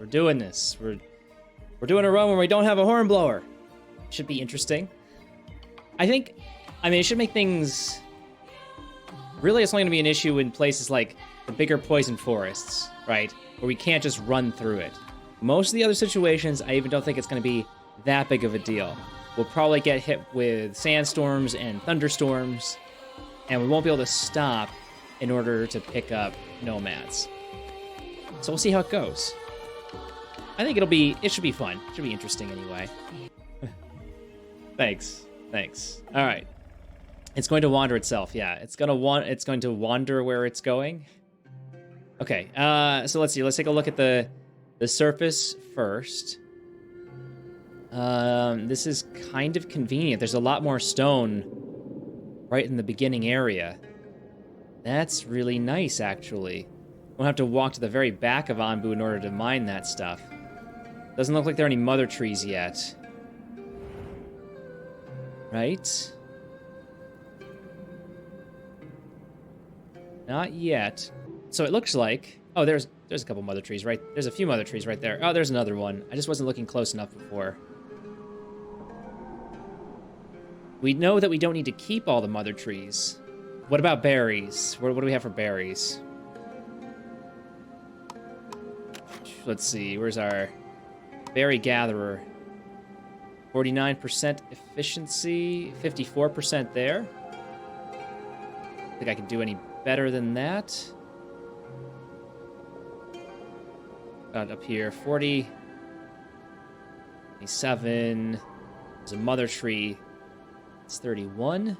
We're doing this. We're doing a run where we don't have a hornblower. Should be interesting. I mean, it should make things... Really, it's only going to be an issue in places like the bigger poison forests, right? Where we can't just run through it. Most of the other situations, I even don't think it's going to be that big of a deal. We'll probably get hit with sandstorms and thunderstorms, and we won't be able to stop in order to pick up nomads. So we'll see how it goes. I think it should be fun. It should be interesting anyway. Thanks. All right. It's going to wander itself. Yeah, it's going to wander where it's going. Okay. So let's see. Let's take a look at the surface first. This is kind of convenient. There's a lot more stone right in the beginning area. That's really nice, actually. We'll have to walk to the very back of Onbu in order to mine that stuff. Doesn't look like there are any mother trees yet. Right? Not yet. So it looks like... Oh, there's a couple mother trees, right? There's a few mother trees right there. Oh, there's another one. I just wasn't looking close enough before. We know that we don't need to keep all the mother trees. What about berries? What do we have for berries? Let's see. Where's our berry gatherer? 49% efficiency, 54% there. I think I can do any better than that. Got up here, 40, 27. There's a mother tree. It's 31.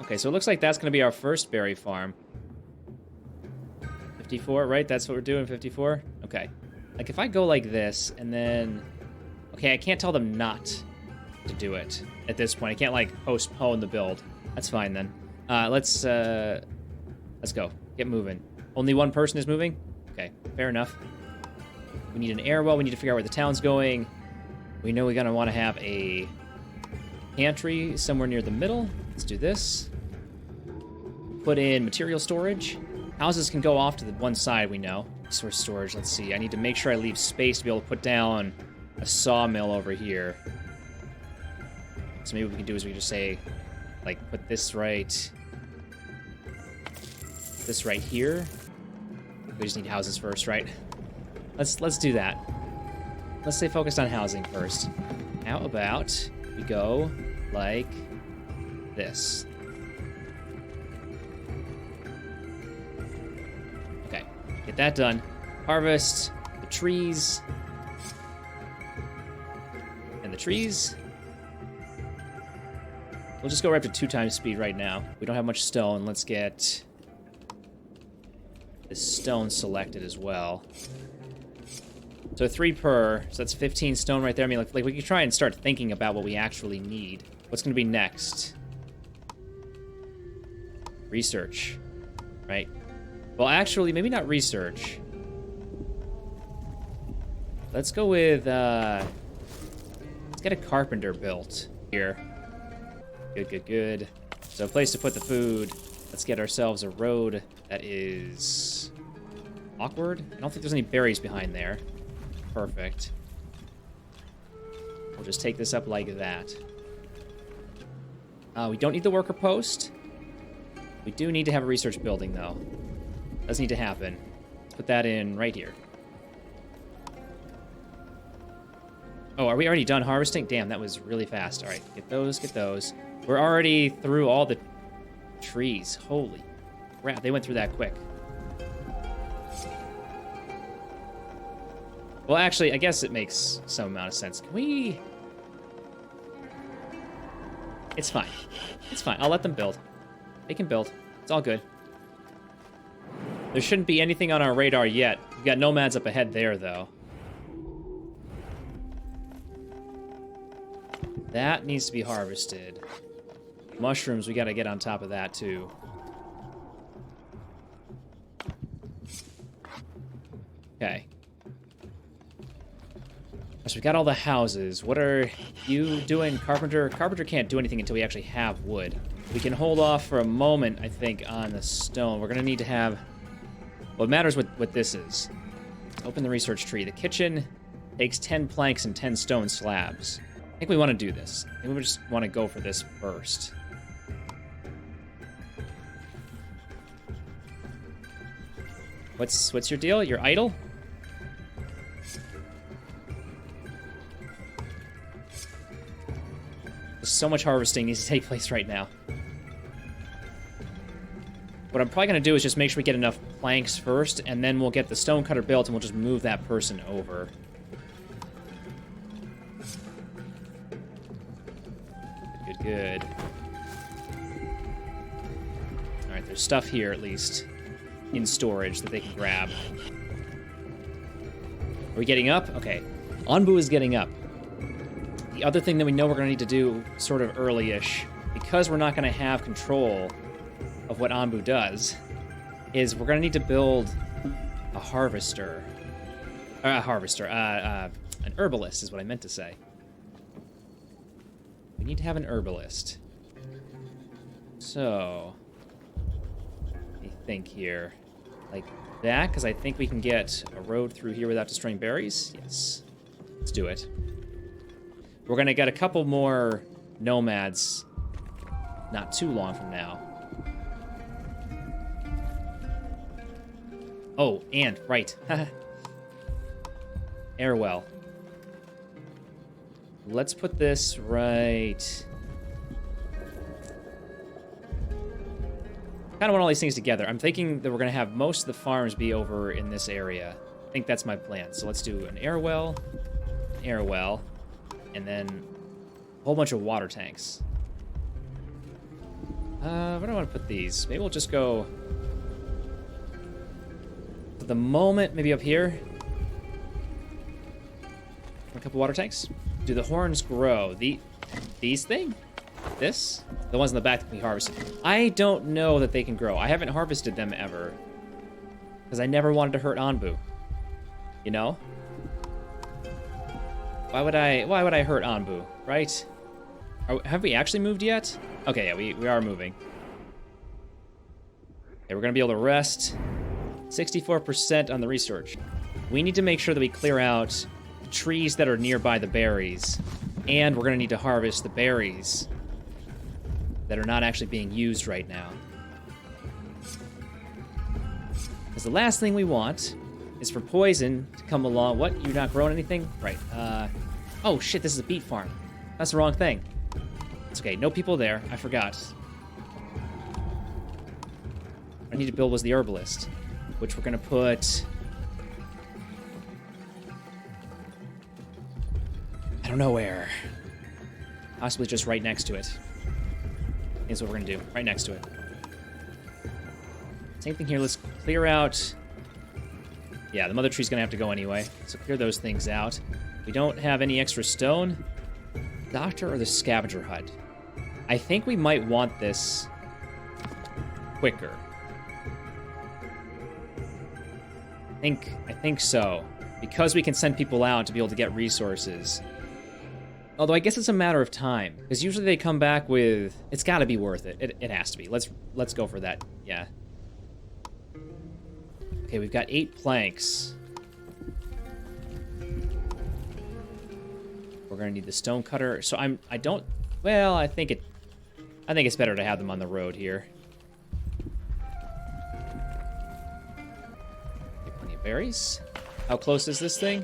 Okay, so it looks like that's going to be our first berry farm. 54, right? That's what we're doing, 54? Okay. Like, if I go like this, and then... Okay, I can't tell them not to do it at this point. I can't, like, postpone the build. That's fine, then. Let's go. Get moving. Only one person is moving? Okay, fair enough. We need an air well. We need to figure out where the town's going. We know we're going to want to have a pantry somewhere near the middle. Let's do this. Put in material storage. Houses can go off to the one side, we know. Source storage, let's see. I need to make sure I leave space to be able to put down a sawmill over here. So maybe what we can do is we can just say, like, put this right here. We just need houses first, right? Let's do that. Let's stay focused on housing first. How about we go like this? Okay, get that done. Harvest the trees. And the trees. We'll just go right up to 2x speed right now. We don't have much stone. Let's get this stone selected as well. So 3 per, so that's 15 stone right there. I mean, like we could try and start thinking about what we actually need. What's going to be next? Research, right? Well, actually, maybe not research. Let's go with, let's get a carpenter built here. Good. So a place to put the food. Let's get ourselves a road that is awkward. I don't think there's any berries behind there. Perfect. We'll just take this up like that. We don't need the worker post. We do need to have a research building, though. Does need to happen. Let's put that in right here. Oh, are we already done harvesting? Damn, that was really fast. All right, get those. We're already through all the trees. Holy crap, they went through that quick. Well, actually, I guess it makes some amount of sense. Can we... It's fine. It's fine. I'll let them build. They can build. It's all good. There shouldn't be anything on our radar yet. We've got nomads up ahead there, though. That needs to be harvested. Mushrooms, we gotta get on top of that, too. Okay. So we've got all the houses. What are you doing, Carpenter? Carpenter can't do anything until we actually have wood. We can hold off for a moment, I think, on the stone. We're gonna need to have... Well, it matters what this is. Open the research tree. The kitchen takes 10 planks and 10 stone slabs. I think we want to do this. I think we just want to go for this first. What's your deal? You're idle? There's so much harvesting needs to take place right now. What I'm probably going to do is just make sure we get enough planks first, and then we'll get the stone cutter built, and we'll just move that person over. Good, good. Alright, there's stuff here, at least, in storage that they can grab. Are we getting up? Okay. Onbu is getting up. The other thing that we know we're going to need to do sort of early-ish, because we're not going to have control of what Onbu does, is we're going to need to build a harvester. An herbalist is what I meant to say. We need to have an herbalist. So, let me think here. Like that, because I think we can get a road through here without destroying berries. Yes. Let's do it. We're going to get a couple more nomads not too long from now. Oh, and, right. Airwell. Let's put this right... kind of want all these things together. I'm thinking that we're going to have most of the farms be over in this area. I think that's my plan. So let's do an airwell, and then a whole bunch of water tanks. Where do I want to put these? Maybe we'll just go... for the moment, maybe up here. A couple water tanks. Do the horns grow? These thing? This? The ones in the back that we harvested. I don't know that they can grow. I haven't harvested them ever. Because I never wanted to hurt Onbu. You know? Why would I hurt Onbu, right? Have we actually moved yet? Okay, yeah, we are moving. Okay, we're gonna be able to rest. 64% on the research. We need to make sure that we clear out the trees that are nearby the berries. And we're gonna need to harvest the berries that are not actually being used right now. Because the last thing we want is for poison to come along. What? You're not growing anything? Right. Oh, shit, this is a beet farm. That's the wrong thing. It's okay. No people there. I forgot. What I need to build was the herbalist, which we're going to put... I don't know where. Possibly just right next to it. Is what we're gonna do. Right next to it. Same thing here. Let's clear out... yeah, the mother tree's gonna have to go anyway. So clear those things out. We don't have any extra stone. Doctor or the scavenger hut? I think we might want this quicker. I think so. Because we can send people out to be able to get resources. Although I guess it's a matter of time, because usually they come back with... it's got to be worth it. It has to be. Let's go for that. Yeah. Okay, we've got 8 planks. We're gonna need the stone cutter. So I don't... well, I think it's better to have them on the road here. Get plenty of berries. How close is this thing?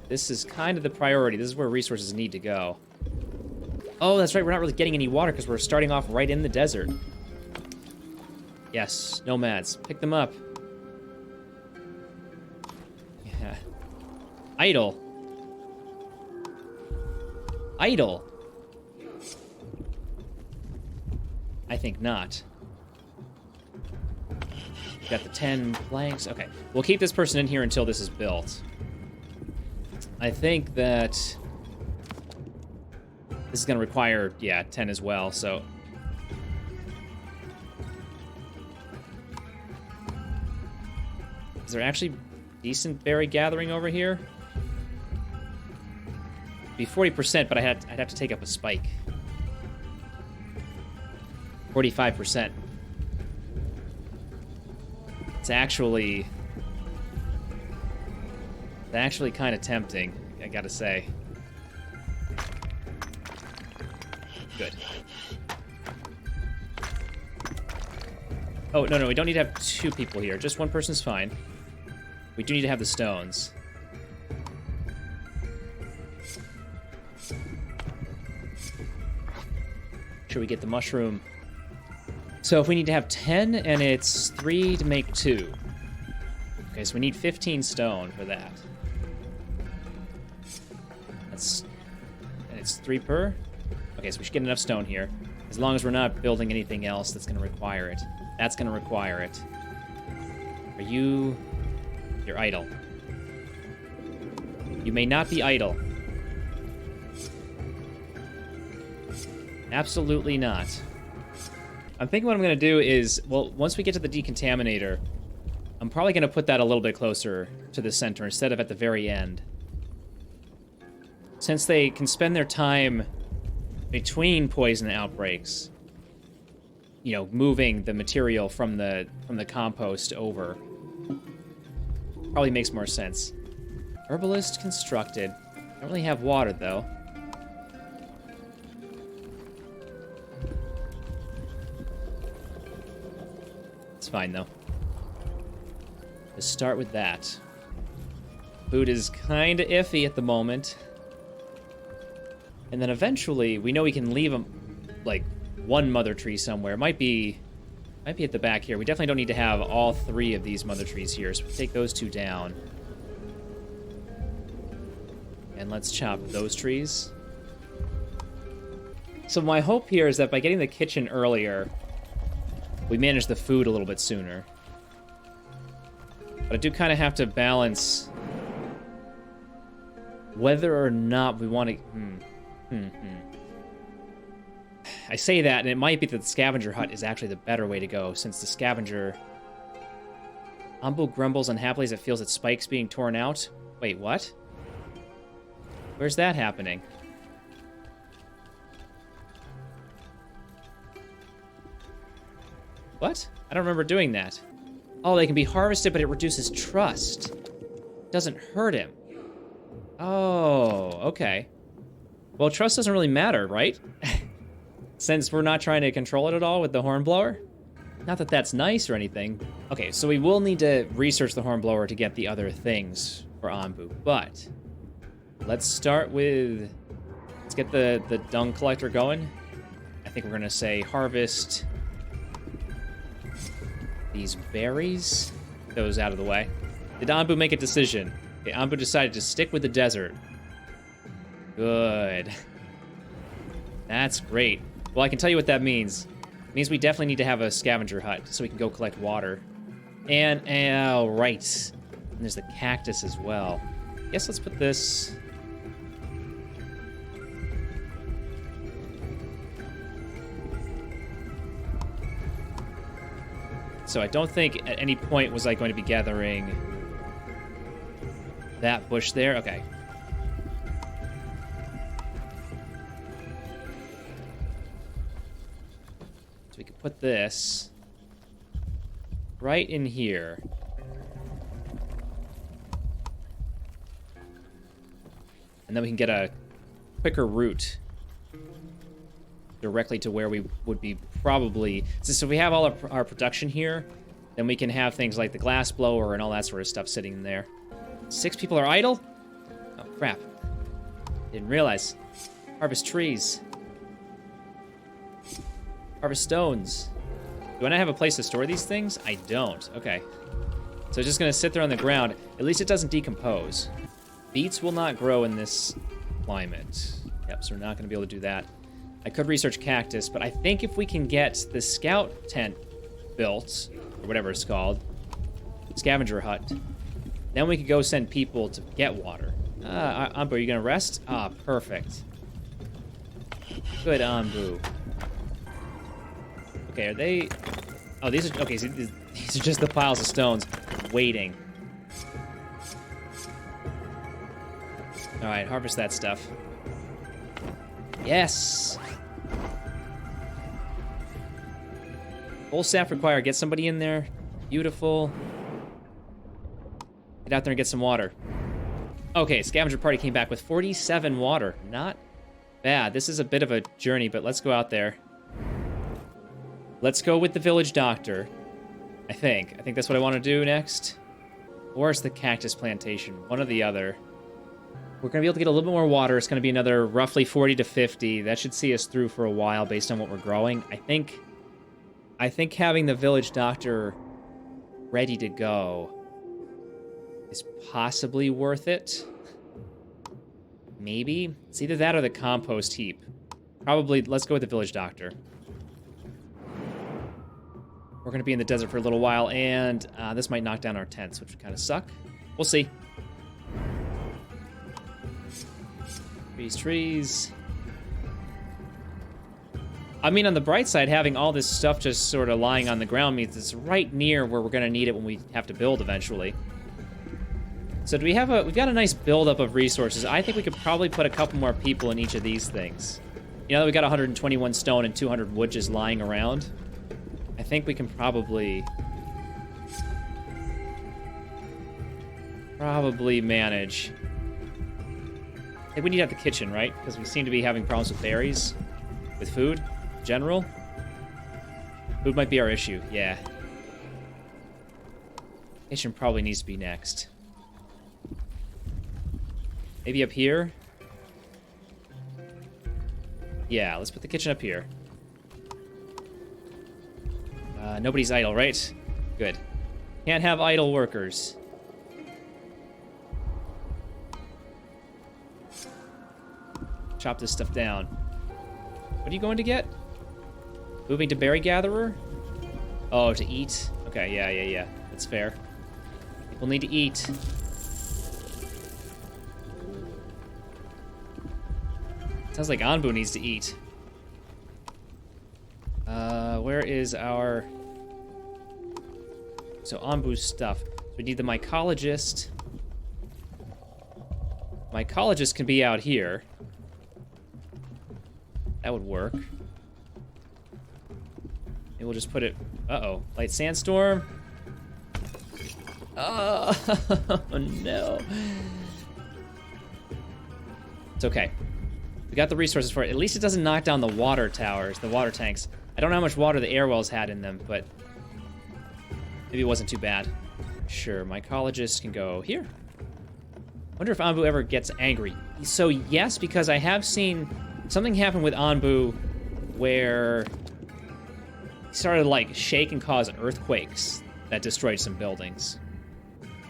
This is kind of the priority. This is where resources need to go. Oh, that's right. We're not really getting any water because we're starting off right in the desert. Yes, nomads. Pick them up. Yeah. Idle. Idle. I think not. Got the 10 planks. Okay. We'll keep this person in here until this is built. I think that this is going to require, yeah, 10 as well, so... is there actually decent berry gathering over here? It'd be 40%, but I'd have to take up a spike. 45%. It's actually It's actually kind of tempting, I gotta say. Good. Oh, no, we don't need to have 2 people here. Just 1 person's fine. We do need to have the stones. Make sure we get the mushroom. So if we need to have 10, and it's 3 to make 2. Okay, so we need 15 stone for that. And it's 3 per? Okay, so we should get enough stone here. As long as we're not building anything else that's going to require it. That's going to require it. Are you... You're idle. You may not be idle. Absolutely not. I'm thinking what I'm going to do is, well, once we get to the decontaminator, I'm probably going to put that a little bit closer to the center instead of at the very end. Since they can spend their time between poison outbreaks, you know, moving the material from the compost over, probably makes more sense. Herbalist constructed. Don't really have water, though. It's fine, though. Let's start with that. Food is kind of iffy at the moment. And then eventually, we know we can leave them, like, 1 mother tree somewhere. Might be at the back here. We definitely don't need to have all 3 of these mother trees here, so we'll take those 2 down. And let's chop those trees. So my hope here is that by getting the kitchen earlier, we manage the food a little bit sooner. But I do kind of have to balance whether or not we want to... I say that, and it might be that the scavenger hut is actually the better way to go, since the scavenger... Onbu grumbles unhappily as it feels its spikes being torn out. Wait, what? Where's that happening? What? I don't remember doing that. Oh, they can be harvested, but it reduces trust. Doesn't hurt him. Oh, okay. Well, trust doesn't really matter, right? Since we're not trying to control it at all with the hornblower. Not that that's nice or anything. Okay, so we will need to research the hornblower to get the other things for Onbu, but let's start with... Let's get the dung collector going. I think we're going to say harvest these berries. Those out of the way. Did Onbu make a decision? Okay, Onbu decided to stick with the desert. Good. That's great. Well, I can tell you what that means. It means we definitely need to have a scavenger hut so we can go collect water. And oh, right. And there's the cactus as well. Guess let's put this... So I don't think at any point was I going to be gathering that bush there. Okay. So we could put this right in here. And then we can get a quicker route directly to where we would be probably... So if we have all our production here, then we can have things like the glass blower and all that sort of stuff sitting in there. 6 people are idle? Oh, crap. Didn't realize. Harvest trees. Harvest stones. Do I not have a place to store these things? I don't. Okay. So it's just going to sit there on the ground. At least it doesn't decompose. Beets will not grow in this climate. Yep, so we're not going to be able to do that. I could research cactus, but I think if we can get the scout tent built, or whatever it's called, scavenger hut, then we could go send people to get water. Onbu, are you gonna rest? Ah, perfect. Good, Onbu. Okay, are they... Oh, these are... Okay, so these are just the piles of stones waiting. Alright, harvest that stuff. Yes! Full staff required. Get somebody in there. Beautiful. Get out there and get some water. Okay, scavenger party came back with 47 water. Not bad. This is a bit of a journey, but let's go out there. Let's go with the village doctor. I think that's what I want to do next. Or it's the cactus plantation. One or the other. We're going to be able to get a little bit more water. It's going to be another roughly 40 to 50. That should see us through for a while based on what we're growing. I think having the village doctor ready to go is possibly worth it. Maybe. It's either that or the compost heap. Probably, let's go with the village doctor. We're going to be in the desert for a little while, and this might knock down our tents, which would kind of suck. We'll see. Trees. I mean, on the bright side, having all this stuff just sort of lying on the ground means it's right near where we're going to need it when we have to build eventually. So do we have we've got a nice buildup of resources. I think we could probably put a couple more people in each of these things. You know, we got 121 stone and 200 wood just lying around. I think we can probably manage. I think we need to have the kitchen, right? Because we seem to be having problems with berries, with food, in general. Food might be our issue, yeah. Kitchen probably needs to be next. Maybe up here? Yeah, let's put the kitchen up here. Nobody's idle, right? Good. Can't have idle workers. Chop this stuff down. What are you going to get? Moving to berry gatherer? Oh, to eat? Okay, yeah. That's fair. People need to eat. Sounds like Onbu needs to eat. Where is our... So Onbu's stuff. We need the mycologist. Mycologist can be out here. That would work. Maybe we'll just put it... Uh-oh. Light sandstorm. Oh, no. It's okay. We got the resources for it. At least it doesn't knock down the water towers, the water tanks. I don't know how much water the air wells had in them, but maybe it wasn't too bad. Sure, mycologist can go here. Wonder if Onbu ever gets angry. So yes, because I have seen something happen with Onbu where he started to like shake and cause earthquakes that destroyed some buildings.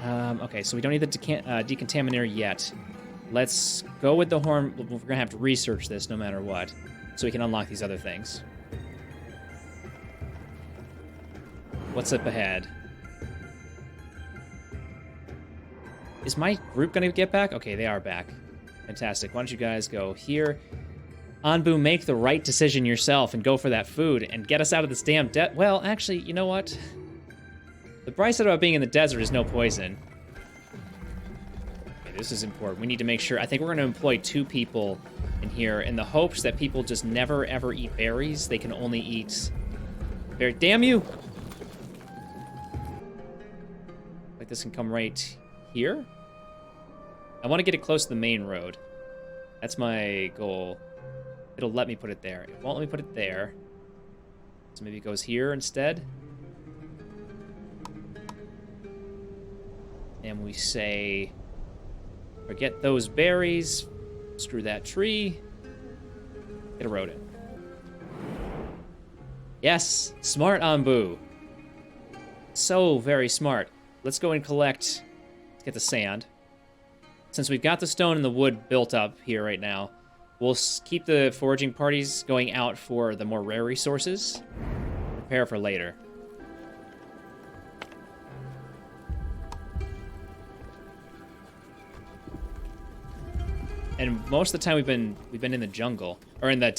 Okay, so we don't need the decontaminator yet. Let's go with the horn. We're gonna have to research this no matter what, so we can unlock these other things. What's up ahead? Is my group gonna get back? Okay, they are back. Fantastic. Why don't you guys go here? Onbu, make the right decision yourself and go for that food and get us out of this damn debt. Well, actually, you know what? The bright side about being in the desert is no poison. Okay, this is important. We need to make sure. I think we're going to employ 2 people in here in the hopes that people just never, ever eat berries. They can only eat berry. Damn you! Like this can come right here. I want to get it close to the main road. That's my goal. It'll let me put it there. It won't let me put it there. So maybe it goes here instead. And we say, forget those berries, screw that tree, get a road in. Yes, smart Onbu. So very smart. Let's go and collect, let's get the sand. Since we've got the stone and the wood built up here right now, we'll keep the foraging parties going out for the more rare resources. Prepare for later. And most of the time we've been in the jungle, or in the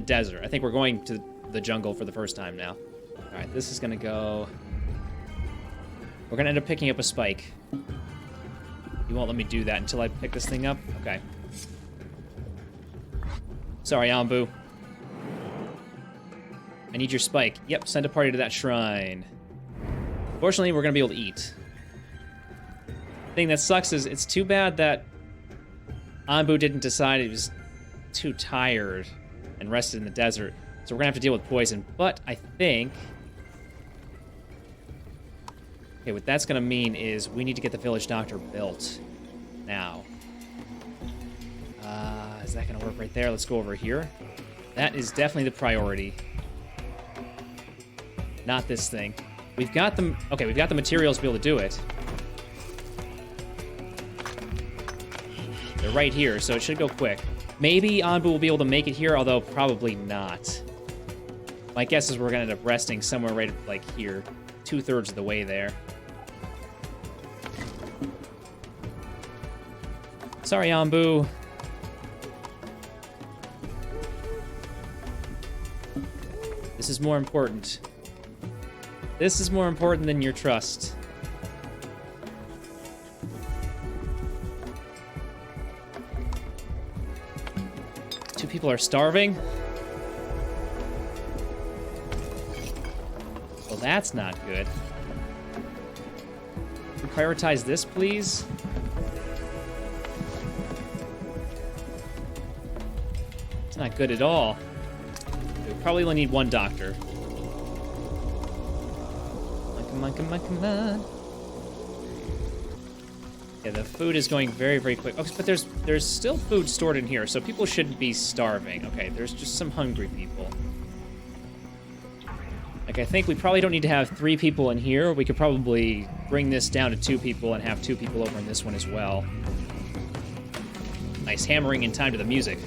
desert. I think we're going to the jungle for the first time now. All right, this is gonna go. We're gonna end up picking up a spike. You won't let me do that until I pick this thing up. Okay. Sorry, Onbu. I need your spike. Yep, send a party to that shrine. Fortunately, we're gonna be able to eat. thing that sucks is it's too bad that Onbu didn't decide he was too tired and rested in the desert. So we're gonna have to deal with poison. But I think... Okay, what that's gonna mean is we need to get the village doctor built now. Is that gonna work right there? Let's go over here. That is definitely the priority. Not this thing. We've got them. Okay, we've got the materials to be able to do it. They're right here, so it should go quick. Maybe Onbu will be able to make it here, although probably not. My guess is we're gonna end up resting somewhere right like here, 2/3 of the way there. Sorry, Onbu. This is more important. This is more important than your trust. Two people are starving. Well, that's not good. Can we prioritize this, please? It's not good at all. We probably only need one doctor. Come on, come on, come on. Yeah, the food is going very, very quick. Oh, but there's still food stored in here, so people shouldn't be starving. Okay, there's just some hungry people. Like, I think we probably don't need to have 3 people in here. We could probably bring this down to 2 people and have 2 people over in this one as well. Nice hammering in time to the music.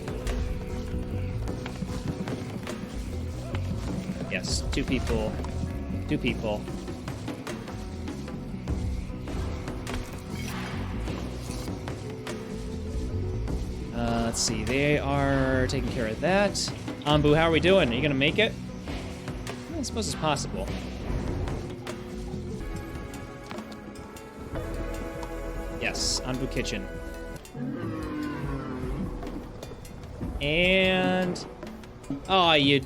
Yes, 2 people. 2 people. Let's see, they are taking care of that. Onbu, how are we doing? Are you gonna make it? I suppose it's possible. Yes, Onbu kitchen. And... oh, you...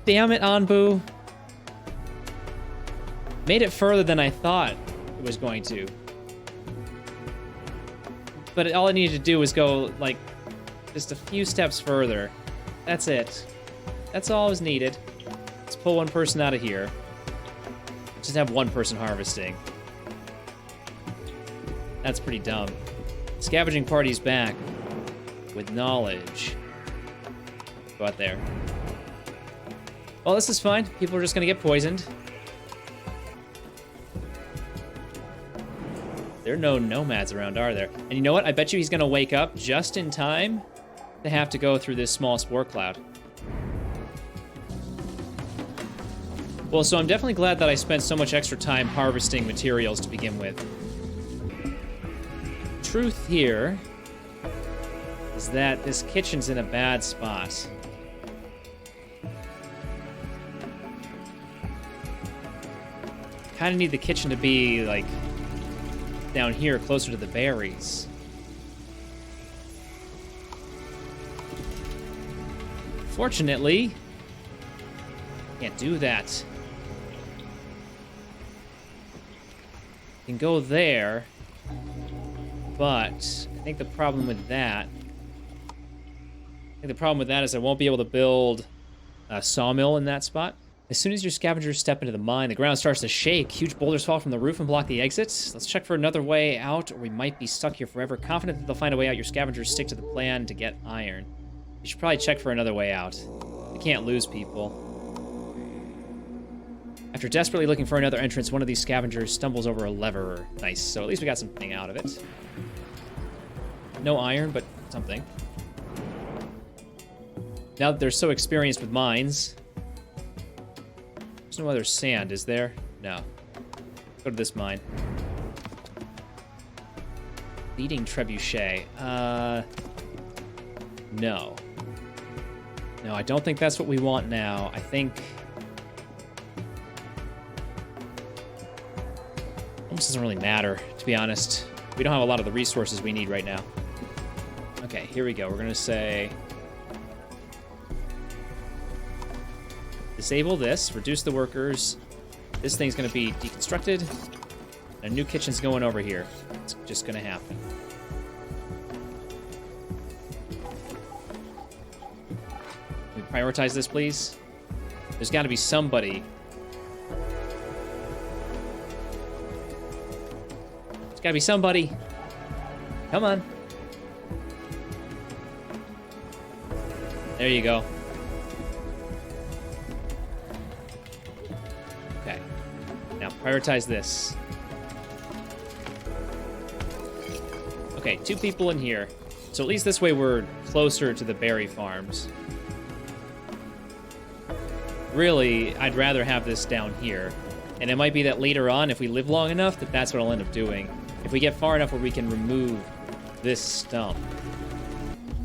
Damn it, Onbu. Made it further than I thought it was going to. But all I needed to do was go, like, just a few steps further. That's it. That's all was needed. Let's pull one person out of here. Just have one person harvesting. That's pretty dumb. Scavenging party's back. With knowledge. Go out there. Well, this is fine. People are just gonna get poisoned. There are no nomads around, are there? And you know what? I bet you he's gonna wake up just in time to have to go through this small spore cloud. Well, so I'm definitely glad that I spent so much extra time harvesting materials to begin with. Truth here is that this kitchen's in a bad spot. Kind of need the kitchen to be, like, down here, closer to the berries. Fortunately, can't do that. Can go there, but I think the problem with that... is I won't be able to build a sawmill in that spot. As soon as your scavengers step into the mine, the ground starts to shake. Huge boulders fall from the roof and block the exits. Let's check for another way out, or we might be stuck here forever. Confident that they'll find a way out, your scavengers stick to the plan to get iron. You should probably check for another way out. We can't lose people. After desperately looking for another entrance, one of these scavengers stumbles over a lever. Nice, so at least we got something out of it. No iron, but something. Now that they're so experienced with mines... There's no other sand, is there? No. Go to this mine. Leading trebuchet. No. No, I don't think that's what we want now. I think... almost doesn't really matter, to be honest. We don't have a lot of the resources we need right now. Okay, here we go. We're gonna say... disable this, reduce the workers. This thing's gonna be deconstructed. A new kitchen's going over here. It's just gonna happen. Can we prioritize this, please? There's gotta be somebody. There's gotta be somebody. Come on. There you go. Okay. Now prioritize this. Okay, 2 people in here. So at least this way we're closer to the berry farms. Really, I'd rather have this down here. And it might be that later on, if we live long enough, that's what I'll end up doing. If we get far enough where we can remove this stump.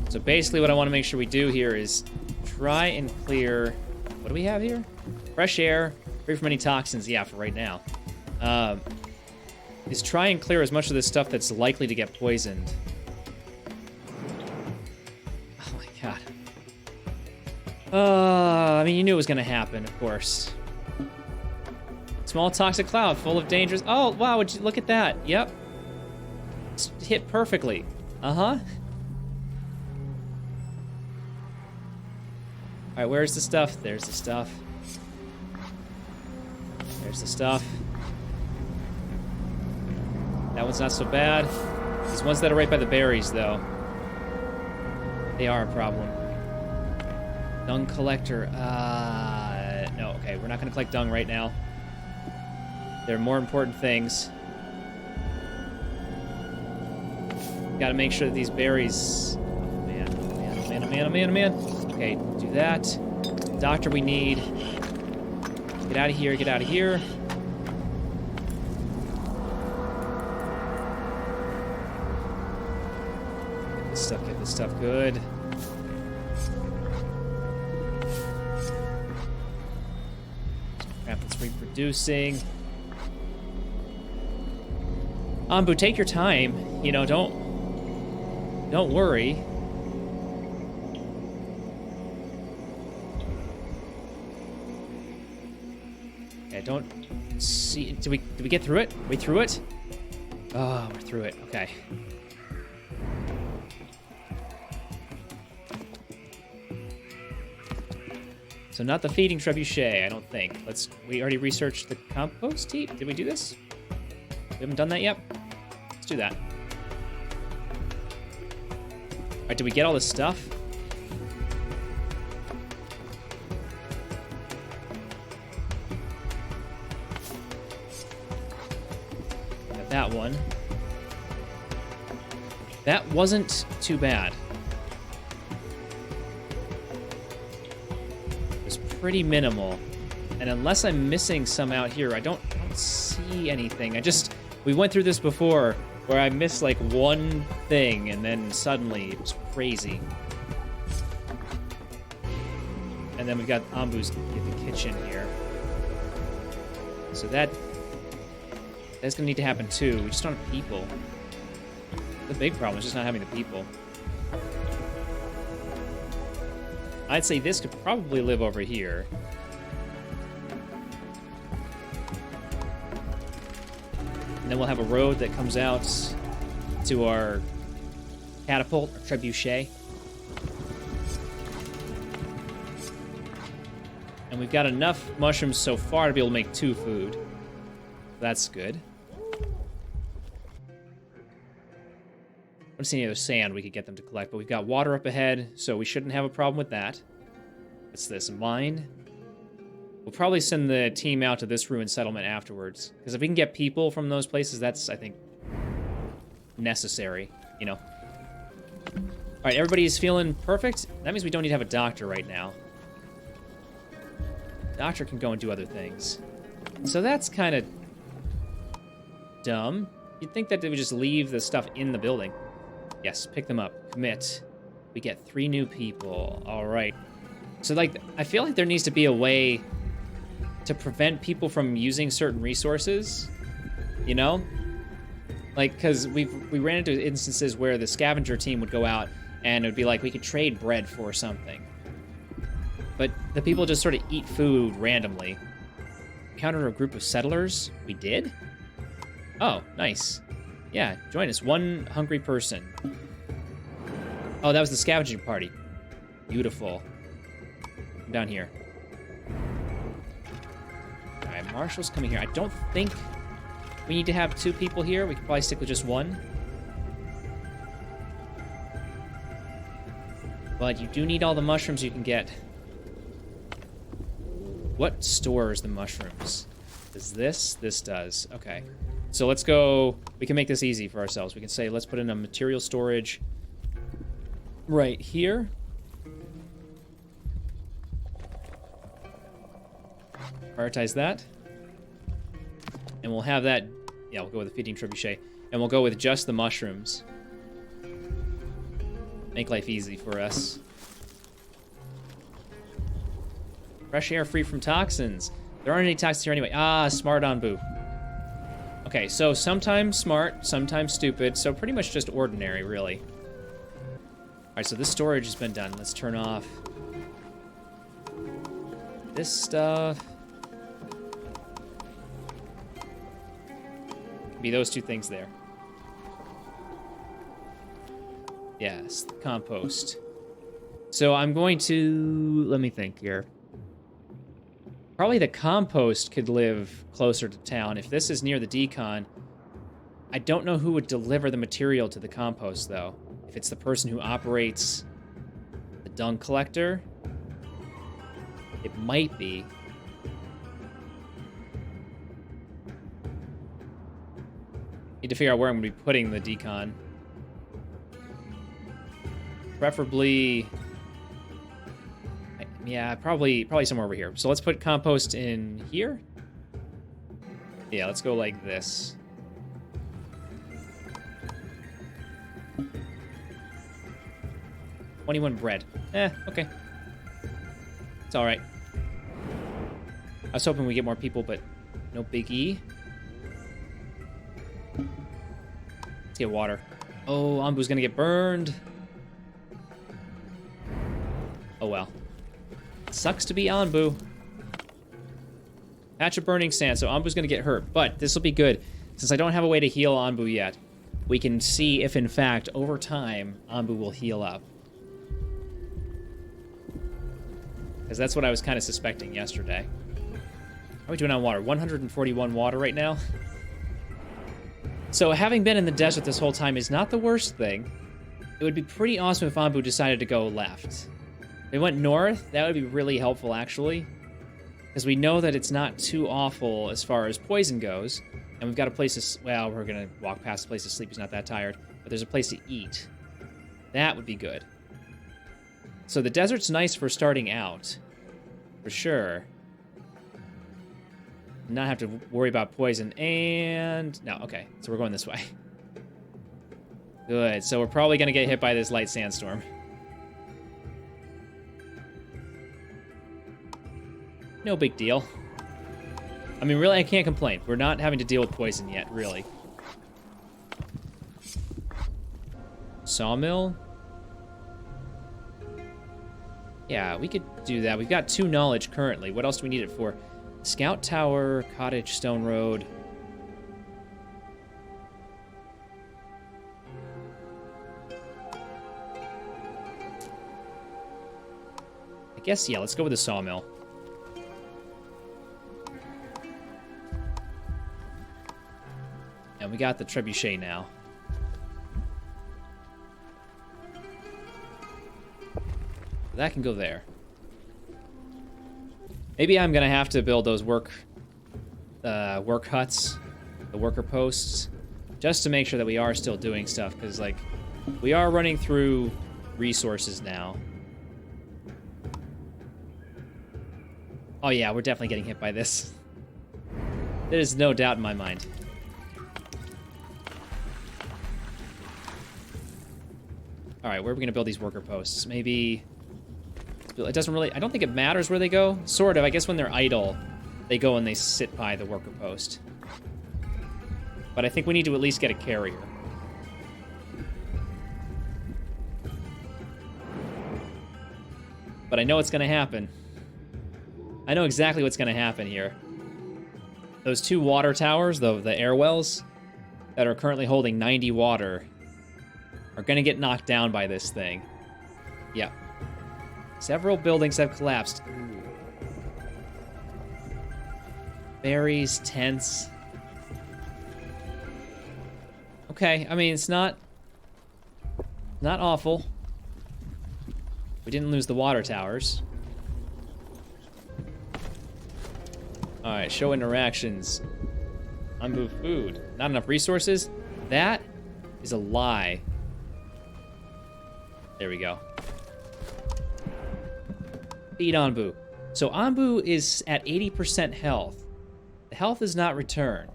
So basically what I want to make sure we do here is try and clear... What do we have here? Fresh air, free from any toxins. Yeah, for right now. Is try and clear as much of this stuff that's likely to get poisoned. Oh my god. I mean, you knew it was going to happen, of course. Small toxic cloud full of dangerous... Oh, wow, would you look at that? Yep. It's hit perfectly. Uh-huh. Alright, where's the stuff? There's the stuff. There's the stuff. That one's not so bad. These ones that are right by the berries, though. They are a problem. Dung collector. No, okay, we're not going to collect dung right now. There are more important things. Gotta make sure that these berries... Oh, man. Oh, man. Oh, man. Oh, man. Oh, man. Oh, man. Okay, do that. Doctor we need. Get out of here. Get out of here. Get this stuff good. Crap that's reproducing. Onbu, take your time. You know, don't worry. Okay, don't see. Did we get through it? Are we through it? Oh, we're through it. Okay. So not the feeding trebuchet, I don't think. We already researched the compost heap. Did we do this? We haven't done that yet? Let's do that. All right, did we get all this stuff? Got that one. That wasn't too bad. Pretty minimal, and unless I'm missing some out here, I don't see anything. We went through this before where I missed like one thing and then suddenly it was crazy. And then we've got Onbu's in the kitchen here, so that's gonna need to happen too. We just don't have people. The big problem is just not having the people. I'd say this could probably live over here. And then we'll have a road that comes out to our catapult, or trebuchet. And we've got enough mushrooms so far to be able to make 2 food. That's good. I don't see any other sand we could get them to collect, but we've got water up ahead, so we shouldn't have a problem with that. What's this? Mine? We'll probably send the team out to this ruined settlement afterwards, because if we can get people from those places, that's, I think, necessary, you know. All right, everybody's feeling perfect? That means we don't need to have a doctor right now. Doctor can go and do other things. So that's kind of dumb. You'd think that they would just leave the stuff in the building. Yes, pick them up. Commit. We get 3 new people. All right. So, like, I feel like there needs to be a way to prevent people from using certain resources, you know? Like, because we ran into instances where the scavenger team would go out and it would be like, we could trade bread for something. But the people just sort of eat food randomly. Encountered a group of settlers? We did? Oh, nice. Yeah, join us. One hungry person. Oh, that was the scavenging party. Beautiful. Come down here. All right, Marshall's coming here. I don't think we need to have 2 people here. We could probably stick with just 1. But you do need all the mushrooms you can get. What stores the mushrooms? Does this? This does. Okay. So let's go. We can make this easy for ourselves. We can say, let's put in a material storage right here. Prioritize that. And we'll have that. Yeah, we'll go with the feeding trebuchet. And we'll go with just the mushrooms. Make life easy for us. Fresh air free from toxins. There aren't any toxins here anyway. Ah, smart Onbu. Okay, so sometimes smart, sometimes stupid. So pretty much just ordinary, really. All right, so this storage has been done. Let's turn off this stuff. Be those 2 things there. Yes, the compost. So I'm going to, let me think here. Probably the compost could live closer to town. If this is near the decon, I don't know who would deliver the material to the compost, though. If it's the person who operates the dung collector, it might be. Need to figure out where I'm going to be putting the decon. Preferably... Yeah, probably somewhere over here. So let's put compost in here. Yeah, let's go like this. $21 bread. Okay. It's all right. I was hoping we get more people, but no biggie. Let's get water. Oh, Onbu's gonna get burned. Oh well. Sucks to be Onbu. Patch of burning sand, so Onbu's gonna get hurt, but this will be good. Since I don't have a way to heal Onbu yet, we can see if, in fact, over time, Onbu will heal up. Because that's what I was kind of suspecting yesterday. How are we doing on water? 141 water right now. So having been in the desert this whole time is not the worst thing. It would be pretty awesome if Onbu decided to go left. If it went north, that would be really helpful, actually. Because we know that it's not too awful as far as poison goes. And we've got a place to... Well, we're going to walk past a place to sleep. He's not that tired. But there's a place to eat. That would be good. So the desert's nice for starting out. For sure. Not have to worry about poison. And... No, okay. So we're going this way. Good. So we're probably going to get hit by this light sandstorm. No big deal. I mean, really, I can't complain. We're not having to deal with poison yet, really. Sawmill? Yeah, we could do that. We've got 2 knowledge currently. What else do we need it for? Scout Tower, Cottage, Stone Road. I guess, yeah, let's go with the sawmill. And we got the trebuchet now. That can go there. Maybe I'm gonna have to build those work huts, the worker posts, just to make sure that we are still doing stuff, because like we are running through resources now. Oh yeah, we're definitely getting hit by this. There's no doubt in my mind. All right, where are we gonna build these worker posts? Maybe. It doesn't really... I don't think it matters where they go. Sort of. I guess when they're idle, they go and they sit by the worker post. But I think we need to at least get a carrier. But I know what's going to happen. I know exactly what's going to happen here. Those 2 water towers, the air wells, that are currently holding 90 water are going to get knocked down by this thing. Yep. Several buildings have collapsed. Ooh. Berries, tents. Okay, I mean, it's not awful. We didn't lose the water towers. Alright, show interactions. Onbu food. Not enough resources? That is a lie. There we go. Feed Onbu. So Onbu is at 80% health. The health is not returned.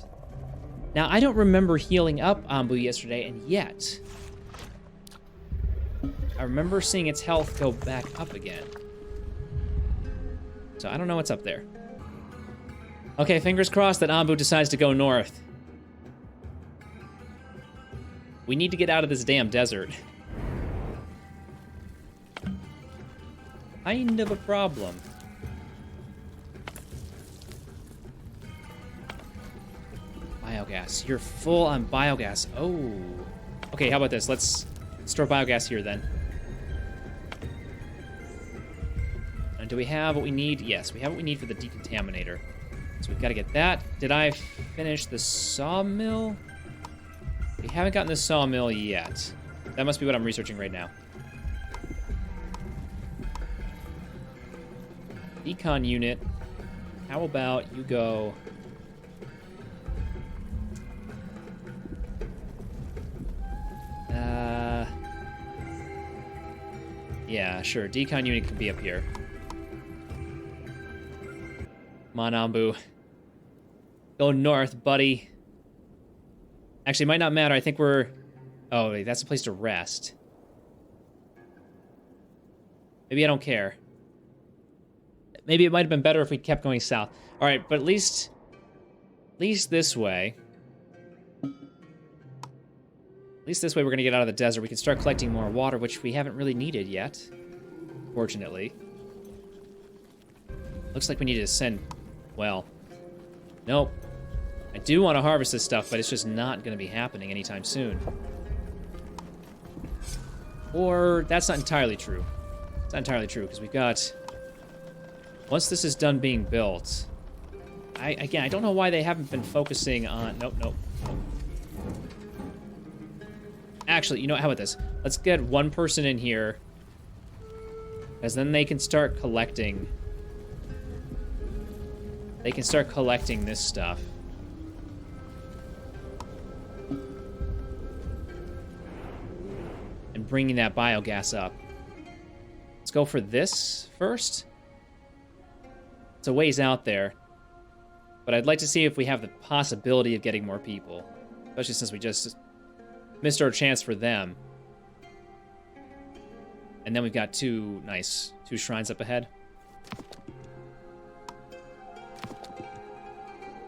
Now, I don't remember healing up Onbu yesterday, and yet I remember seeing its health go back up again. So I don't know what's up there. Okay, fingers crossed that Onbu decides to go north. We need to get out of this damn desert. Kind of a problem. Biogas. You're full on biogas. Oh. Okay, how about this? Let's store biogas here then. And do we have what we need? Yes, we have what we need for the decontaminator. So we've got to get that. Did I finish the sawmill? We haven't gotten the sawmill yet. That must be what I'm researching right now. Econ unit. How about you go... Yeah, sure. Decon unit can be up here. Come on, Onbu. Go north, buddy. Actually, it might not matter. I think we're... Oh, wait, that's a place to rest. Maybe I don't care. Maybe it might have been better if we kept going south. All right, but at least this way. At least this way we're going to get out of the desert. We can start collecting more water, which we haven't really needed yet, fortunately. Looks like we need to send... Well, nope. I do want to harvest this stuff, but it's just not going to be happening anytime soon. Or that's not entirely true. It's not entirely true, because we've got... Once this is done being built... Again, I don't know why they haven't been focusing on... Nope. Actually, you know what? How about this? Let's get one person in here, because then they can start collecting... They can start collecting this stuff. And bringing that biogas up. Let's go for this first. It's a ways out there. But I'd like to see if we have the possibility of getting more people. Especially since we just missed our chance for them. And then we've got two shrines up ahead.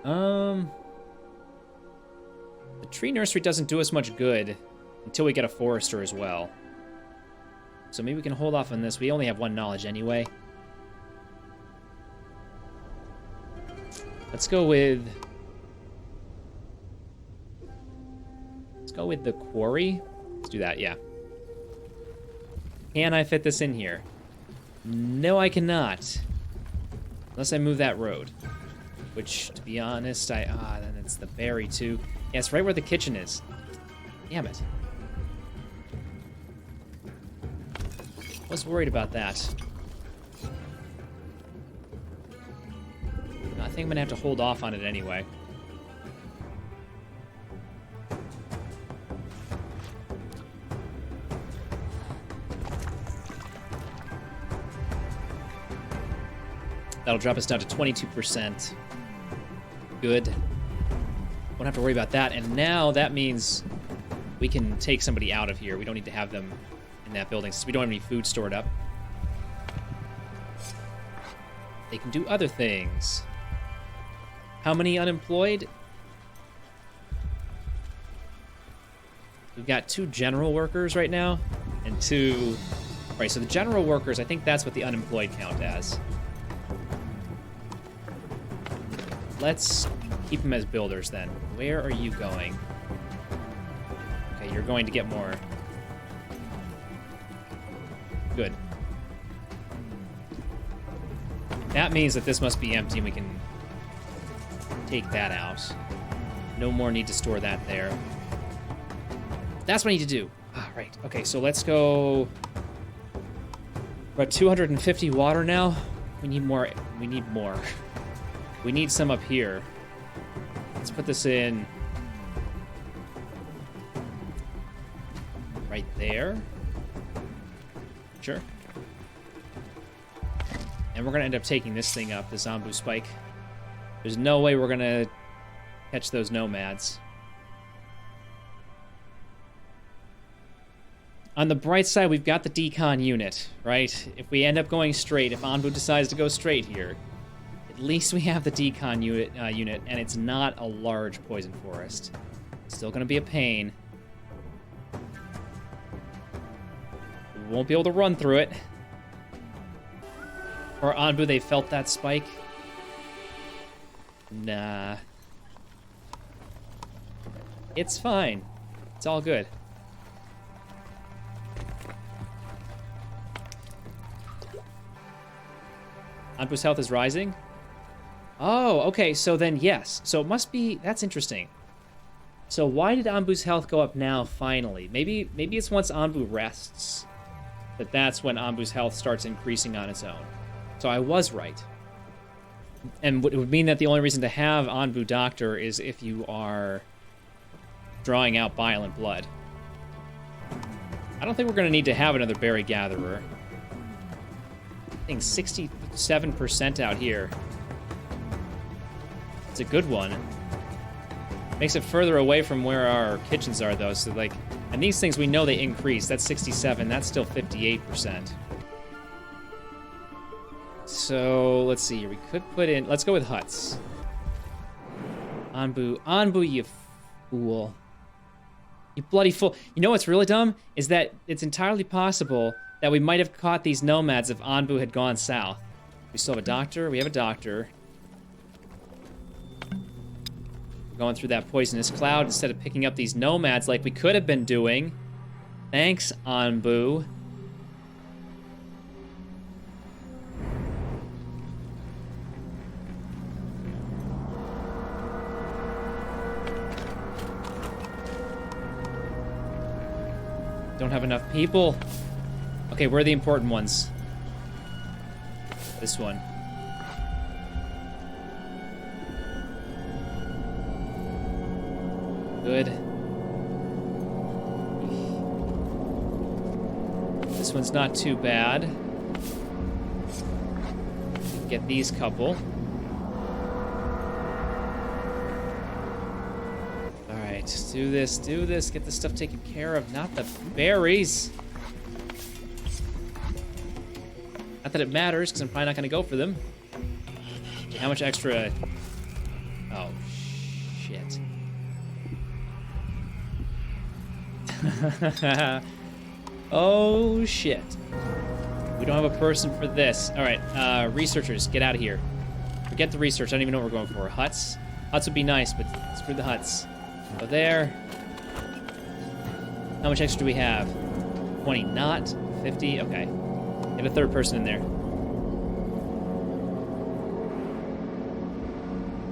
The tree nursery doesn't do us much good until we get a forester as well. So maybe we can hold off on this. We only have one knowledge anyway. Let's go with the quarry. Let's do that, yeah. Can I fit this in here? No, I cannot. Unless I move that road. Which, to be honest, then it's the berry too. Yeah, it's right where the kitchen is. Damn it. I was worried about that. No, I think I'm gonna have to hold off on it anyway. That'll drop us down to 22%. Good. Won't have to worry about that. And now that means we can take somebody out of here. We don't need to have them in that building since we don't have any food stored up. They can do other things. How many unemployed? We've got 2 general workers right now and 2... Right, so the general workers, I think that's what the unemployed count as. Let's keep them as builders then. Where are you going? Okay, you're going to get more. Good. That means that this must be empty and we can take that out. No more need to store that there. That's what I need to do. Ah, right. Okay, so let's go. We're at 250 water now. We need more. We need more. We need some up here. Let's put this in right there. Sure. And we're going to end up taking this thing up, the Onbu spike. There's no way we're going to catch those nomads. On the bright side, we've got the decon unit, right? If we end up going straight, if Onbu decides to go straight here, at least we have the decon unit, and it's not a large poison forest. It's still going to be a pain. We won't be able to run through it. Or Onbu, they felt that spike. Nah. It's fine. It's all good. Onbu's health is rising? Oh, okay, so then yes. So it must be... That's interesting. So why did Onbu's health go up now, finally? Maybe it's once Onbu rests that's when Onbu's health starts increasing on its own. So I was right. And it would mean that the only reason to have Onbu Doctor is if you are drawing out bile and blood. I don't think we're going to need to have another Berry Gatherer. I think 67% out here. It's a good one. Makes it further away from where our kitchens are, though. So, like, and these things we know they increase. That's 67. That's still 58%. So let's see. We could put in. Let's go with huts. Onbu, you fool. You bloody fool. You know what's really dumb is that it's entirely possible that we might have caught these nomads if Onbu had gone south. We still have a doctor. We have a doctor. We're going through that poisonous cloud instead of picking up these nomads like we could have been doing. Thanks, Onbu. Don't have enough people. Okay, where are the important ones? This one. Good. This one's not too bad. Get these couple. Alright, do this, get this stuff taken care of, not the berries. Not that it matters, because I'm probably not going to go for them. How much extra... Oh, shit. Oh, shit. We don't have a person for this. Alright, researchers, get out of here. Forget the research, I don't even know what we're going for. Huts? Huts would be nice, but screw the huts. Go there. How much extra do we have? 20, not 50, okay. Get a third person in there.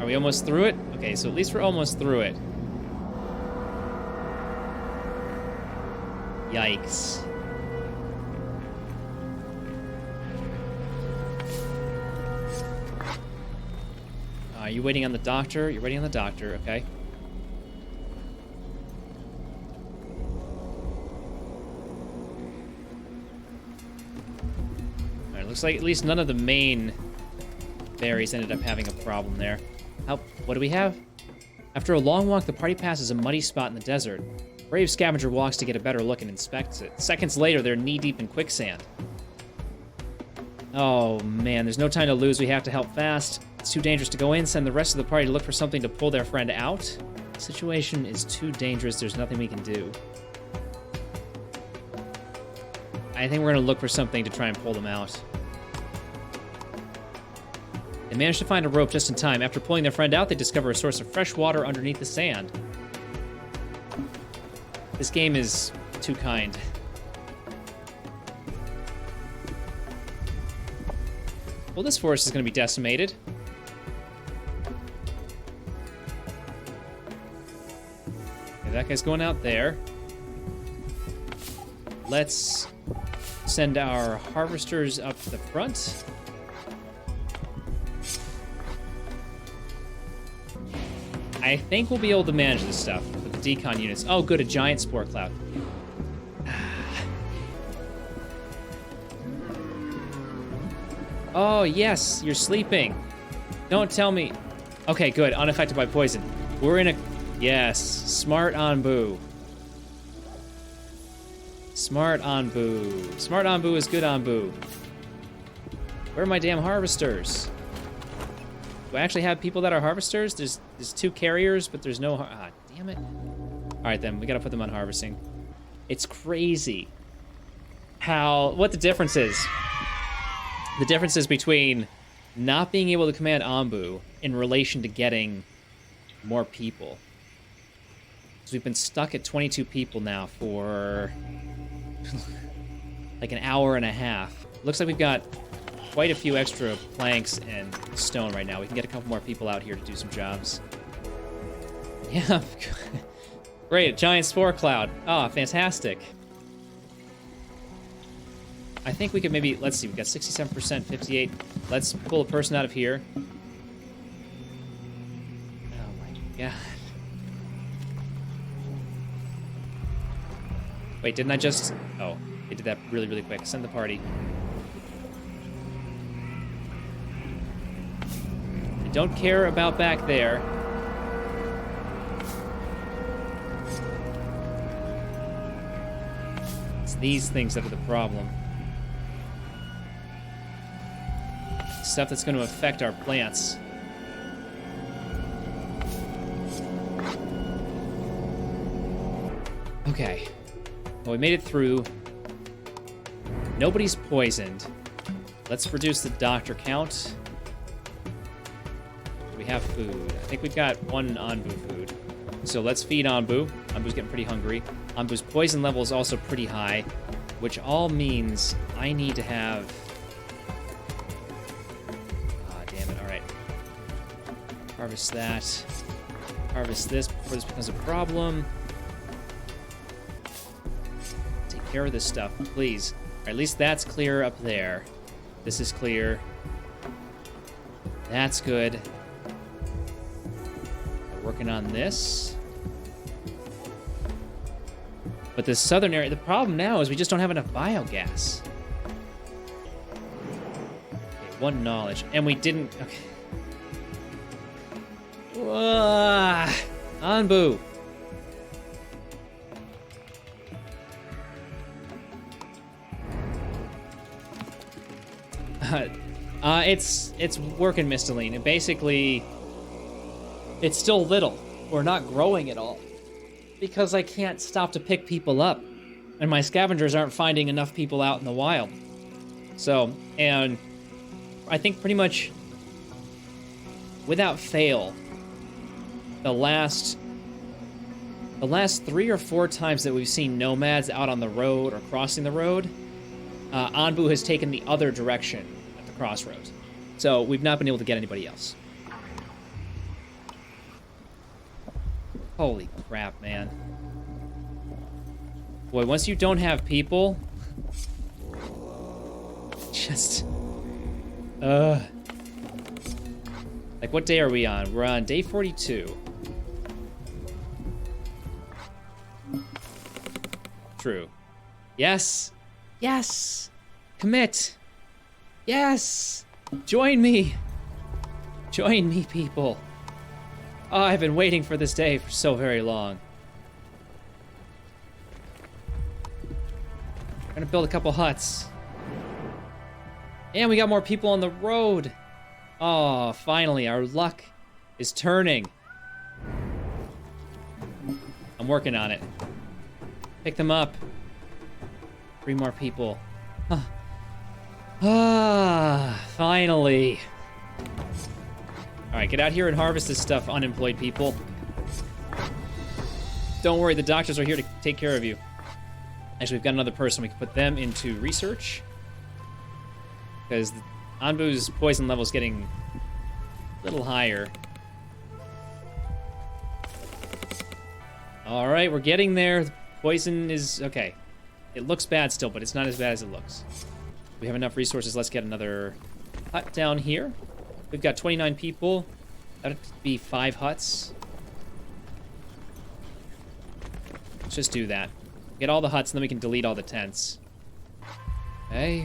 Are we almost through it? Okay, so at least we're almost through it. Yikes. Are you waiting on the doctor? You're waiting on the doctor, okay. Looks like at least none of the main berries ended up having a problem there. What do we have? After a long walk, the party passes a muddy spot in the desert. Brave scavenger walks to get a better look and inspects it. Seconds later, they're knee-deep in quicksand. Oh, man, there's no time to lose. We have to help fast. It's too dangerous to go in. Send the rest of the party to look for something to pull their friend out. The situation is too dangerous. There's nothing we can do. I think we're going to look for something to try and pull them out. They managed to find a rope just in time. After pulling their friend out, they discover a source of fresh water underneath the sand. This game is too kind. Well, this forest is going to be decimated. Okay, that guy's going out there. Let's send our harvesters up to the front. I think we'll be able to manage this stuff with the decon units. Oh, good, a giant spore cloud. Oh, yes, you're sleeping. Don't tell me. Okay, good, unaffected by poison. We're in a... Yes, smart Onbu. Smart Onbu. Smart Onbu is good Onbu. Where are my damn harvesters? Do I actually have people that are harvesters? There's 2 carriers, but there's no... Ah, damn it. All right, then. We got to put them on harvesting. It's crazy what the difference is. The difference is between not being able to command Onbu in relation to getting more people. So we've been stuck at 22 people now for like an hour and a half. Looks like we've got quite a few extra planks and stone right now. We can get a couple more people out here to do some jobs. Yeah. Great, a giant spore cloud. Oh, fantastic. I think we could maybe, let's see, we've got 67%, 58. Let's pull a person out of here. Oh my god. Wait, didn't I just... Oh, they did that really, really quick. Send the party. I don't care about back there. It's these things that are the problem. Stuff that's going to affect our plants. Okay. Well, we made it through. Nobody's poisoned. Let's reduce the doctor count. We have food. I think we've got 1 Onbu food. So let's feed Onbu. Onbu's getting pretty hungry. Onbu's poison level is also pretty high, which all means I need to have... Ah, damn it. All right. Harvest that. Harvest this before this becomes a problem. Take care of this stuff, please. Or at least that's clear up there. This is clear. That's good. We're working on this. But this southern area, the problem now is we just don't have enough biogas. Okay, 1 knowledge. And we didn't... Okay. Onbu. It's working, Mistaline. And basically, it's still little. We're not growing at all. Because I can't stop to pick people up. And my scavengers aren't finding enough people out in the wild. So, and I think pretty much without fail, the last 3 or 4 times that we've seen nomads out on the road or crossing the road, Onbu has taken the other direction at the crossroads. So we've not been able to get anybody else. Holy crap, man. Boy, once you don't have people... Just... Like, what day are we on? We're on day 42. True. Yes! Yes! Commit! Yes! Join me! Join me, people! Oh, I've been waiting for this day for so very long. We're gonna build a couple huts. And we got more people on the road. Oh, finally, our luck is turning. I'm working on it. Pick them up. 3 more people. Huh. Ah, finally. All right, get out here and harvest this stuff, unemployed people. Don't worry, the doctors are here to take care of you. Actually, we've got another person. We can put them into research. Because Onbu's poison level is getting a little higher. Alright, we're getting there. Poison is... okay. It looks bad still, but it's not as bad as it looks. We have enough resources. Let's get another hut down here. We've got 29 people. That would be 5 huts. Let's just do that. Get all the huts, and then we can delete all the tents. Okay.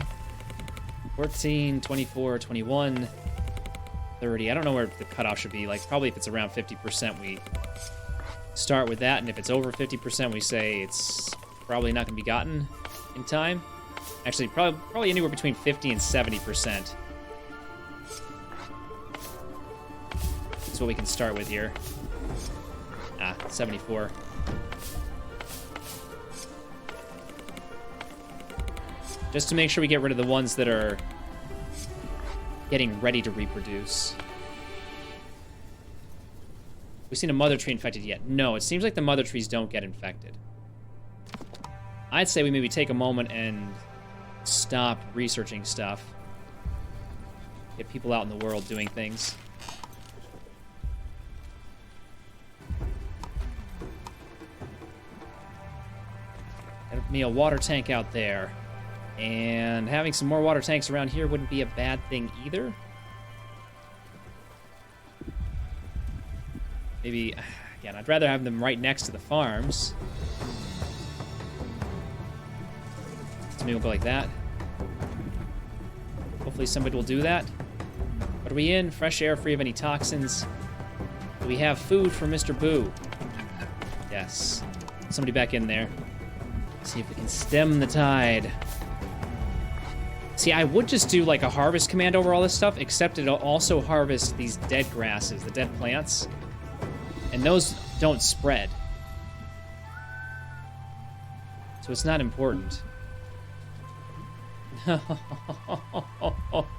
14, 24, 21, 30. I don't know where the cutoff should be. Like, probably if it's around 50%, we start with that. And if it's over 50%, we say it's probably not going to be gotten in time. Actually, probably anywhere between 50 and 70%. That's what we can start with here. 74. Just to make sure we get rid of the ones that are getting ready to reproduce. We've seen a mother tree infected yet? No, it seems like the mother trees don't get infected. I'd say we maybe take a moment and stop researching stuff. Get people out in the world doing things. Get me a water tank out there. And having some more water tanks around here wouldn't be a bad thing either. Maybe, again, I'd rather have them right next to the farms. So maybe we'll go like that. Hopefully somebody will do that. What are we in? Fresh air, free of any toxins. Do we have food for Mr. Boo? Yes. Somebody back in there. See if we can stem the tide. See, I would just do like a harvest command over all this stuff, except it'll also harvest these dead grasses, the dead plants. And those don't spread. So it's not important.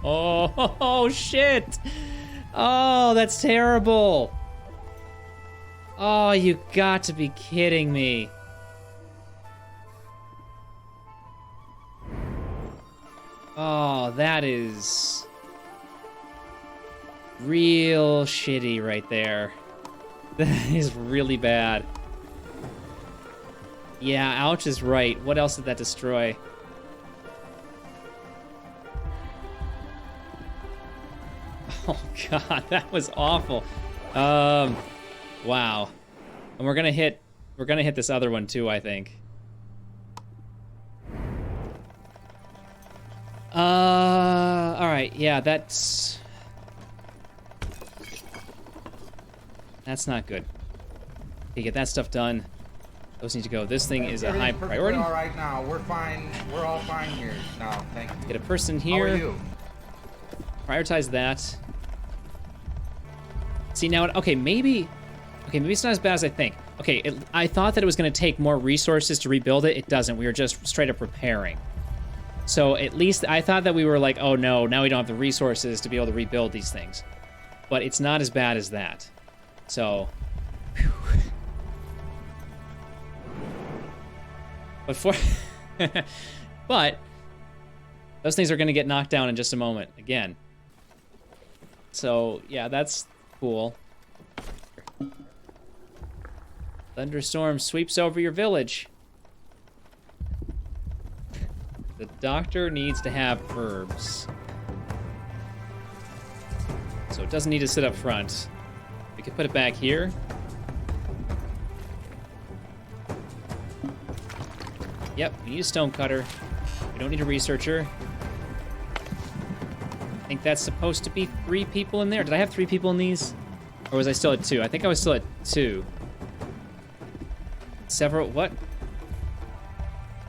Oh, shit! Oh, that's terrible! Oh, you got to be kidding me. Oh, that is real shitty right there. That is really bad. Yeah, ouch is right. What else did that destroy? Oh god, that was awful. Wow. And we're gonna hit this other one too, I think. Alright, yeah, that's not good. Okay, get that stuff done. Those need to go. This thing is a high priority. All right now, we're fine. We're all fine here now. Thank you. Get a person here. How are you? Prioritize that. See now, okay, maybe it's not as bad as I think. Okay, I thought that it was going to take more resources to rebuild it. It doesn't. We were just straight up repairing. So at least I thought that we were like, oh no, now we don't have the resources to be able to rebuild these things. But it's not as bad as that. So, whew. But those things are going to get knocked down in just a moment again. So yeah, that's cool. Thunderstorm sweeps over your village. The doctor needs to have herbs. So it doesn't need to sit up front. We could put it back here. Yep, we need a stone cutter. We don't need a researcher. I think that's supposed to be 3 people in there. Did I have 3 people in these? Or was I still at 2? I think I was still at 2. Several, what?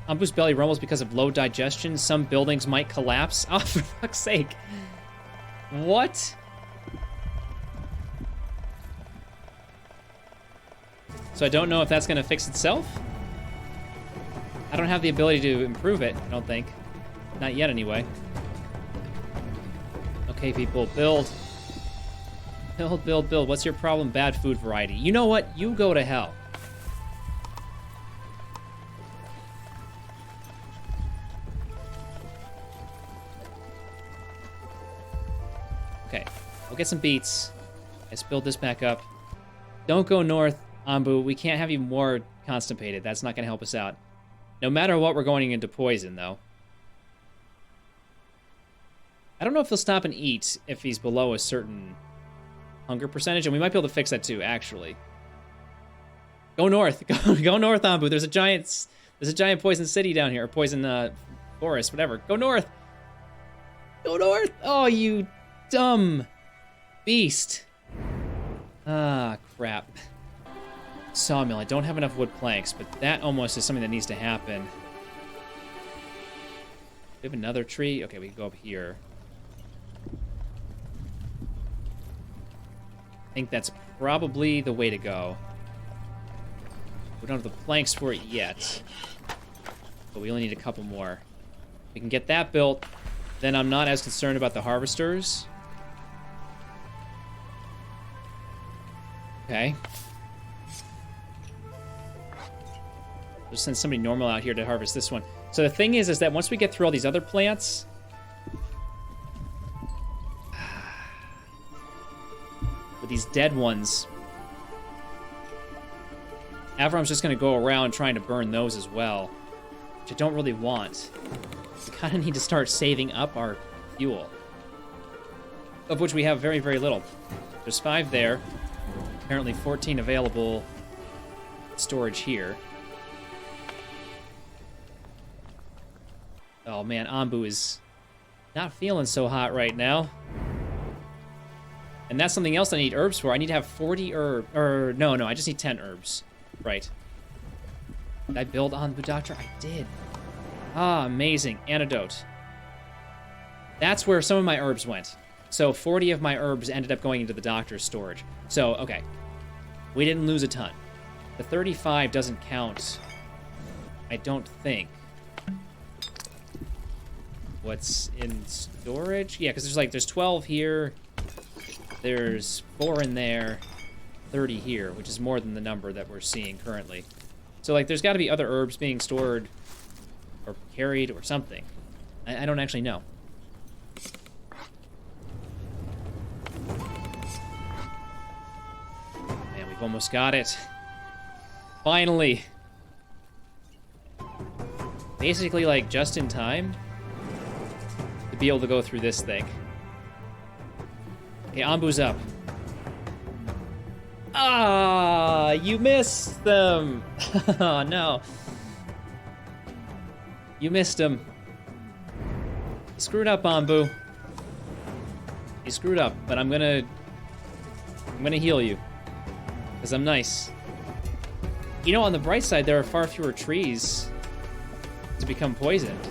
Onbu's belly rumbles because of low digestion. Some buildings might collapse. Oh, for fuck's sake. What? So I don't know if that's going to fix itself. I don't have the ability to improve it, I don't think. Not yet, anyway. Okay, people, build. Build, build, build. What's your problem? Bad food variety. You know what? You go to hell. Okay, we'll get some beets. Let's build this back up. Don't go north, Onbu. We can't have you more constipated. That's not going to help us out. No matter what, we're going into poison, though. I don't know if he'll stop and eat if he's below a certain hunger percentage, and we might be able to fix that too, actually. Go north. Go north, Onbu. There's a giant poison city down here, or poison forest, whatever. Go north. Go north. Oh, you dumb beast. Ah, crap. Sawmill. I don't have enough wood planks, but that almost is something that needs to happen. We have another tree. Okay, we can go up here. I think that's probably the way to go. We don't have the planks for it yet, but we only need a couple more. We can get that built, then I'm not as concerned about the harvesters. Okay. Just send somebody normal out here to harvest this one. So the thing is that once we get through all these other plants, with these dead ones, Avram's just going to go around trying to burn those as well, which I don't really want. We kind of need to start saving up our fuel, of which we have very, very little. There's 5 there. Apparently 14 available storage here. Oh man, Onbu is not feeling so hot right now. And that's something else I need herbs for. I need to have 40 herbs. Or, no, I just need 10 herbs. Right. Did I build Onbu Doctor? I did. Ah, amazing. Antidote. That's where some of my herbs went. So 40 of my herbs ended up going into the doctor's storage. So, okay. We didn't lose a ton. The 35 doesn't count, I don't think. What's in storage? Yeah, because there's 12 here. There's 4 in there. 30 here, which is more than the number that we're seeing currently. So, like, there's got to be other herbs being stored or carried or something. I don't actually know. Man, we've almost got it. Finally. Basically, like, just in time to be able to go through this thing. Okay, Onbu's up. Ah, you missed them. Oh, no. You missed him. You screwed up, Onbu. You screwed up, but I'm gonna heal you. Because I'm nice. You know, on the bright side, there are far fewer trees to become poisoned.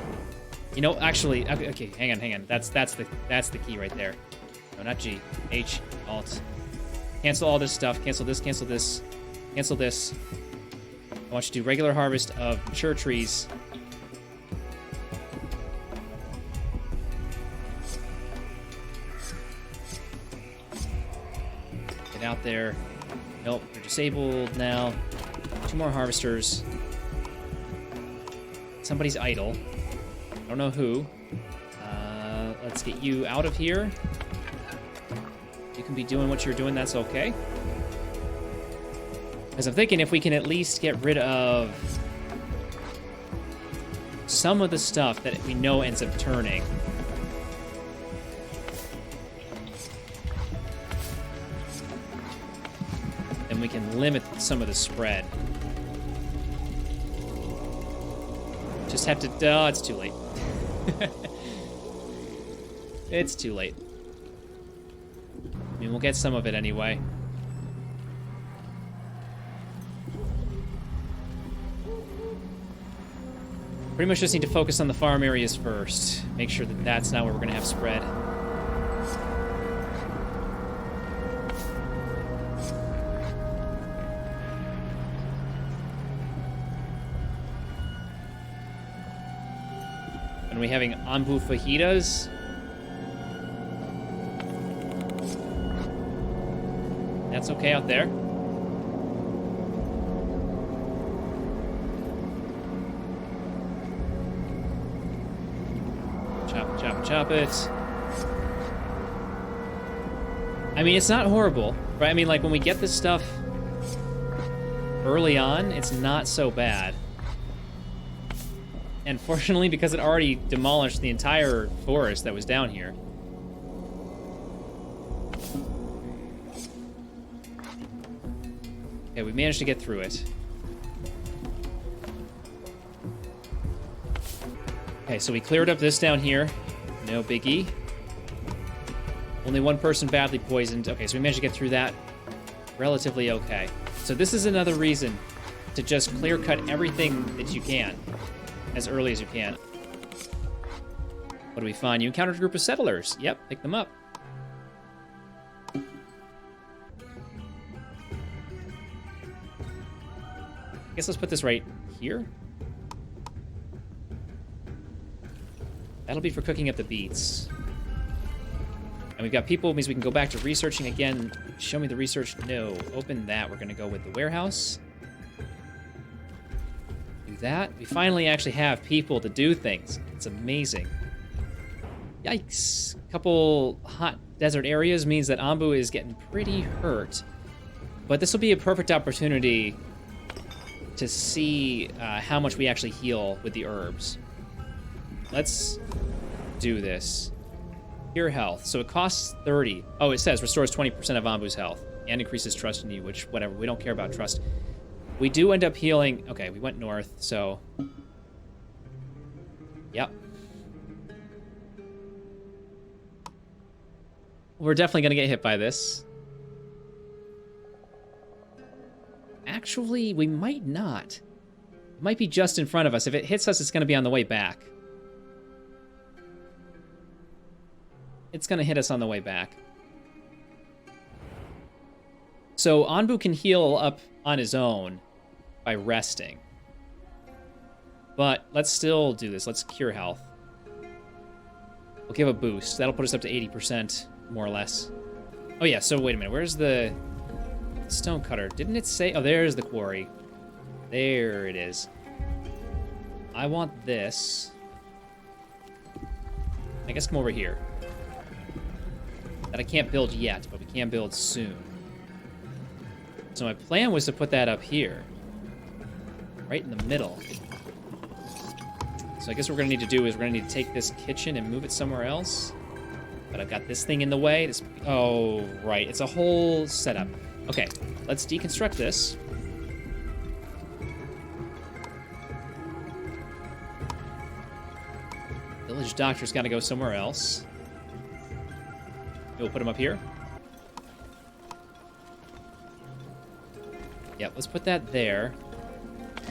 You know, actually, okay, hang on. That's the key right there. No, not G. H, Alt. Cancel all this stuff. Cancel this, cancel this, cancel this. I want you to do regular harvest of mature trees. Get out there. Nope, they're disabled now. 2 more harvesters. Somebody's idle. I don't know who. Let's get you out of here. You can be doing what you're doing, that's okay. Because I'm thinking if we can at least get rid of some of the stuff that we know ends up turning. Then we can limit some of the spread. Just have to... Oh, it's too late. It's too late. I mean, we'll get some of it anyway. Pretty much just need to focus on the farm areas first. Make sure that that's not where we're going to have spread. And we having Onbu fajitas? That's okay out there. Chop it. I mean, it's not horrible, right? I mean, like, when we get this stuff early on, it's not so bad. And fortunately, because it already demolished the entire forest that was down here. Okay, we managed to get through it. Okay, so we cleared up this down here. No biggie. Only one person badly poisoned. Okay, so we managed to get through that relatively okay. So this is another reason to just clear cut everything that you can as early as you can. What do we find? You encountered a group of settlers. Yep, pick them up. I guess let's put this right here. That'll be for cooking up the beets. And we've got people, means we can go back to researching again. Show me the research. No. Open that. We're going to go with the warehouse. Do that. We finally actually have people to do things. It's amazing. Yikes. A couple hot desert areas means that Onbu is getting pretty hurt. But this will be a perfect opportunity to see how much we actually heal with the herbs. Let's do this. Cure health. So it costs 30. Oh, it says restores 20% of Onbu's health and increases trust in you, which, whatever. We don't care about trust. We do end up healing. Okay, we went north, so... Yep. We're definitely going to get hit by this. Actually, we might not. It might be just in front of us. If it hits us, it's going to be on the way back. It's going to hit us on the way back. So Onbu can heal up on his own by resting. But let's still do this. Let's cure health. We'll give a boost. That'll put us up to 80%, more or less. Oh yeah, so wait a minute. Where's the stonecutter? Didn't it say... Oh, there's the quarry. There it is. I want this. I guess come over here. That I can't build yet, but we can build soon. So my plan was to put that up here. Right in the middle. So I guess what we're going to need to do is we're going to need to take this kitchen and move it somewhere else. But I've got this thing in the way. This... Oh, right. It's a whole setup. Okay, let's deconstruct this. Village doctor's got to go somewhere else. We'll put him up here. Yep, let's put that there.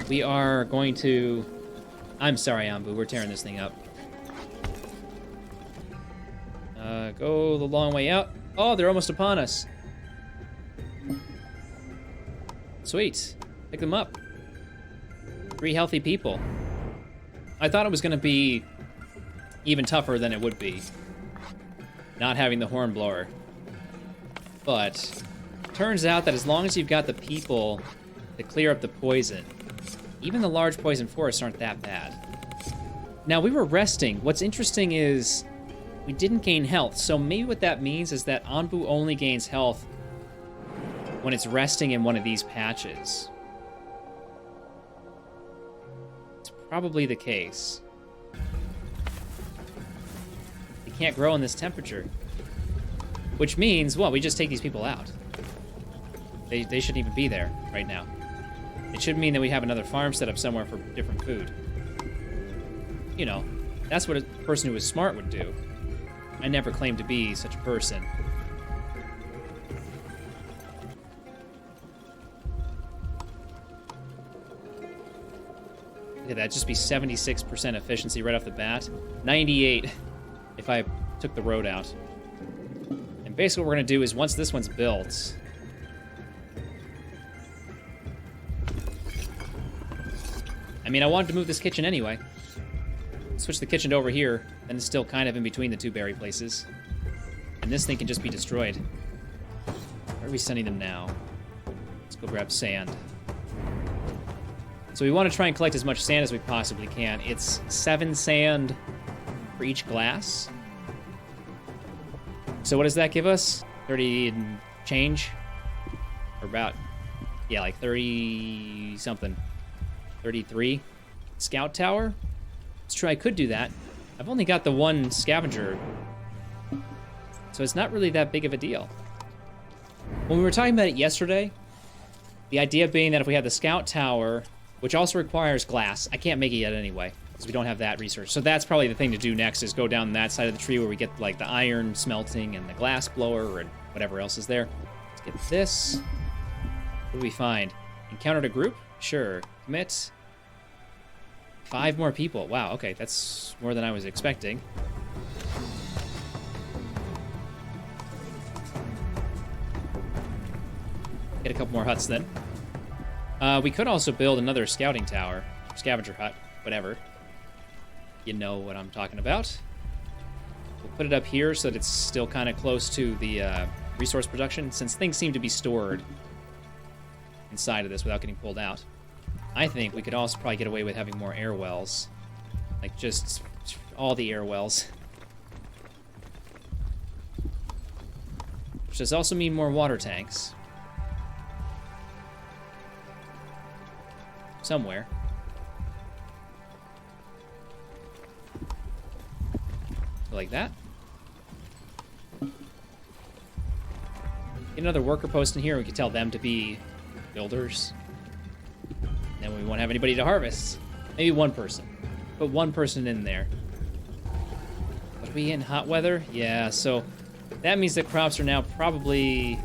We are going to... I'm sorry, Onbu, we're tearing this thing up. Go the long way out. Oh, they're almost upon us. Sweet. Pick them up. 3 healthy people. I thought it was going to be even tougher than it would be. Not having the hornblower. But turns out that as long as you've got the people to clear up the poison, even the large poison forests aren't that bad. Now, we were resting. What's interesting is we didn't gain health. So maybe what that means is that Onbu only gains health when it's resting in one of these patches. It's probably the case. They can't grow in this temperature. Which means, well, we just take these people out. They shouldn't even be there right now. It should mean that we have another farm set up somewhere for different food. You know, that's what a person who is smart would do. I never claimed to be such a person. Look at that, just be 76% efficiency right off the bat. 98 if I took the road out. And basically what we're going to do is once this one's built... I mean, I wanted to move this kitchen anyway. Switch the kitchen to over here, then it's still kind of in between the two berry places. And this thing can just be destroyed. Where are we sending them now? Let's go grab sand. So we want to try and collect as much sand as we possibly can. It's 7 sand for each glass. So what does that give us? 30 and change. Or about, yeah, like 30 something. 33. Scout tower? It's true, I could do that. I've only got the one scavenger, so it's not really that big of a deal. When we were talking about it yesterday, the idea being that if we have the scout tower, which also requires glass, I can't make it yet anyway, because we don't have that research. So that's probably the thing to do next, is go down that side of the tree where we get like the iron smelting and the glass blower and whatever else is there. Let's get this. What do we find? Encountered a group? Sure. Commit. 5 more people. Wow, okay, that's more than I was expecting. Get a couple more huts then. We could also build another scouting tower, scavenger hut, whatever. You know what I'm talking about. We'll put it up here so that it's still kind of close to the resource production, since things seem to be stored inside of this without getting pulled out. I think we could also probably get away with having more air wells. Like, just all the air wells. Which does also mean more water tanks. Somewhere. Like that. Get another worker post in here. We could tell them to be builders. Then we won't have anybody to harvest. Maybe one person. Put one person in there. But are we in hot weather? Yeah, so that means the crops are now probably...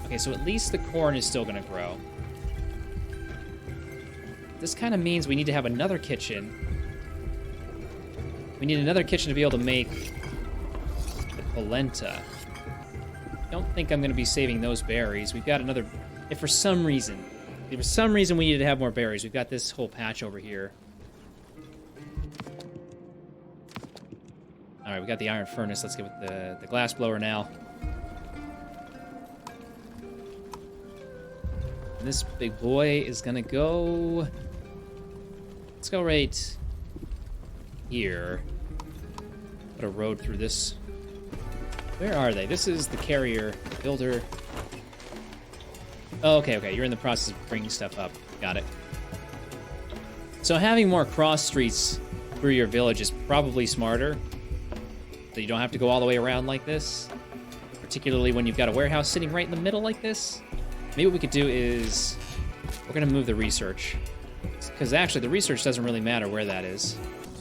Okay, so at least the corn is still going to grow. This kind of means we need to have another kitchen. We need another kitchen to be able to make the polenta. I don't think I'm going to be saving those berries. We've got another... If for some reason we needed to have more berries, we've got this whole patch over here. All right, we got the iron furnace. Let's get with the glass blower now. And this big boy is gonna go... Let's go right here. Put a road through this. Where are they? This is the carrier builder. Oh, okay, you're in the process of bringing stuff up. Got it. So having more cross streets through your village is probably smarter. So you don't have to go all the way around like this. Particularly when you've got a warehouse sitting right in the middle like this. Maybe what we could do is... We're going to move the research. Because actually, the research doesn't really matter where that is.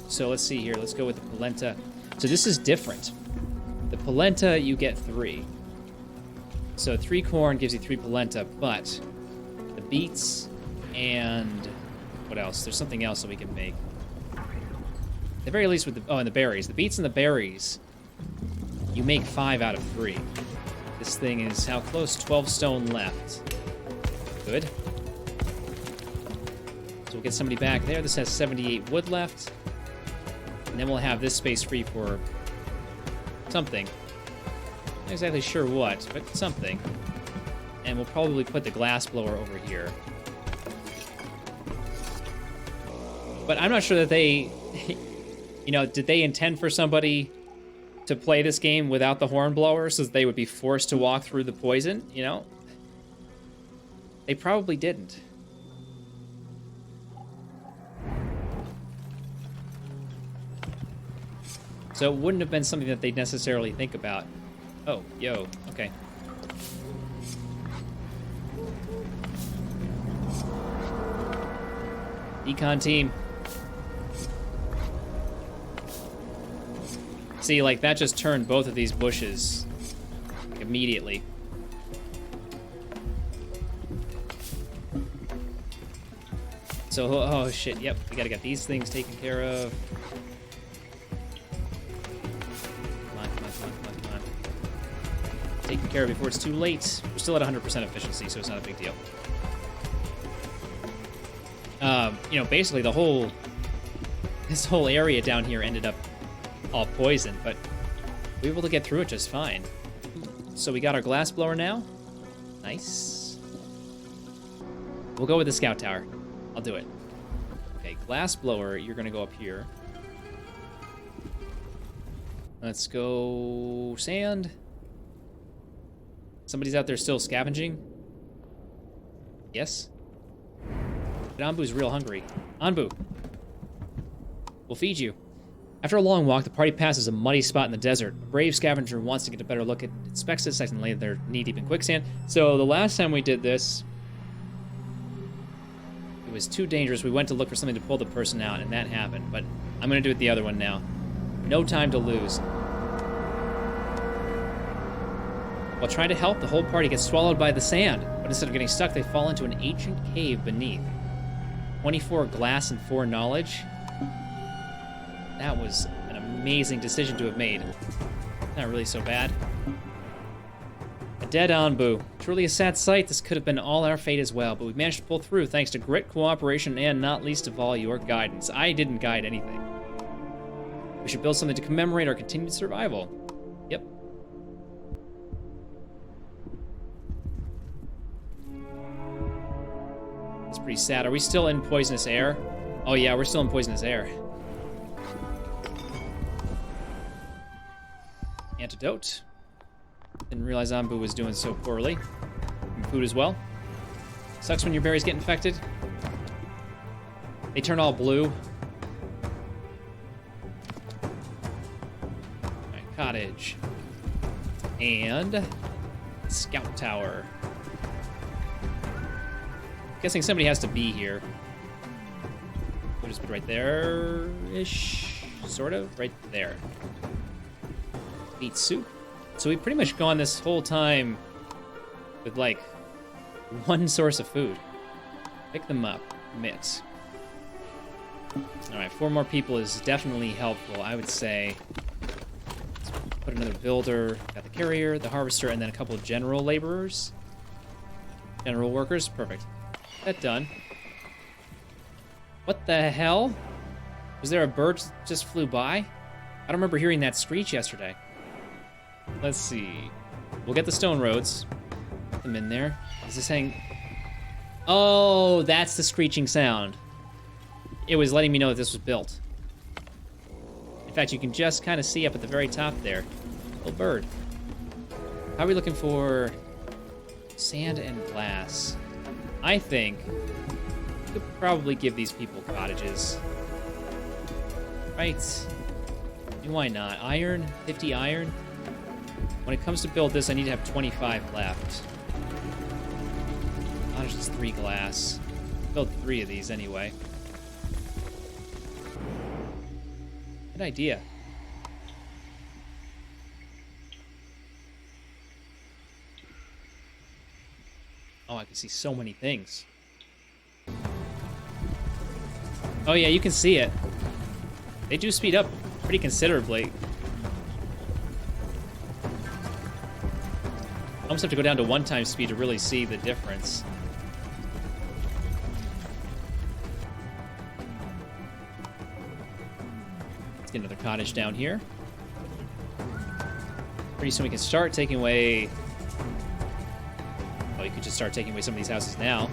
So let's see here. Let's go with the polenta. So this is different. The polenta, you get 3. So 3 corn gives you 3 polenta, but the beets and what else? There's something else that we can make. At the very least with the... Oh, and the berries. The beets and the berries, you make 5 out of 3. This thing is how close? 12 stone left. Good. So we'll get somebody back there. This has 78 wood left. And then we'll have this space free for something. Not exactly sure what, but something. And we'll probably put the glass blower over here. But I'm not sure that they... You know, did they intend for somebody to play this game without the hornblower so that they would be forced to walk through the poison, you know? They probably didn't. So it wouldn't have been something that they'd necessarily think about. Oh, yo, okay. Econ team. See, like, that just turned both of these bushes like, immediately. So, oh shit, yep, we gotta get these things taken care of. Come on. Taken care of before it's too late. We're still at 100% efficiency, so it's not a big deal. You know, basically this whole area down here ended up all poisoned, but we were able to get through it just fine. So we got our glass blower now. Nice. We'll go with the scout tower. I'll do it. Okay, glass blower, you're gonna go up here. Let's go sand. Somebody's out there still scavenging? Yes? But Onbu's real hungry. Onbu. We'll feed you. After a long walk, the party passes a muddy spot in the desert. A brave scavenger wants to get a better look at inspects it, secondly, they're knee-deep in quicksand. So the last time we did this, it was too dangerous. We went to look for something to pull the person out, and that happened. But I'm going to do it the other one now. No time to lose. While trying to help, the whole party gets swallowed by the sand. But instead of getting stuck, they fall into an ancient cave beneath. 24 glass and 4 knowledge. That was an amazing decision to have made. Not really so bad. A dead Onbu. Truly a sad sight. This could have been all our fate as well, but we managed to pull through thanks to grit, cooperation, and not least of all, your guidance. I didn't guide anything. We should build something to commemorate our continued survival. Yep. It's pretty sad. Are we still in poisonous air? Oh yeah, we're still in poisonous air. Antidote. Didn't realize Onbu was doing so poorly. And food as well. Sucks when your berries get infected. They turn all blue. Alright, cottage. And scout tower. Guessing somebody has to be here. We'll just put right there-ish. Sort of. Right there. Meat soup. So we've pretty much gone this whole time with, like, one source of food. Pick them up. Mitts. Alright, 4 more people is definitely helpful, I would say. Let's put another builder. Got the carrier, the harvester, and then a couple of general laborers. General workers. Perfect. That done. What the hell? Was there a bird that just flew by? I don't remember hearing that screech yesterday. Let's see. We'll get the stone roads. Put them in there. Is this saying... Oh, that's the screeching sound. It was letting me know that this was built. In fact, you can just kind of see up at the very top there. Little bird. How are we looking for sand and glass? I think we could probably give these people cottages. Right. Why not? Iron? 50 iron? When it comes to build this, I need to have 25 left. Cottage is 3 glass. Build 3 of these anyway. Good idea. Oh, I can see so many things. Oh yeah, you can see it. They do speed up pretty considerably. I almost have to go down to 1x speed to really see the difference. Let's get another cottage down here. Pretty soon we can start taking away... Oh, you could just start taking away some of these houses now.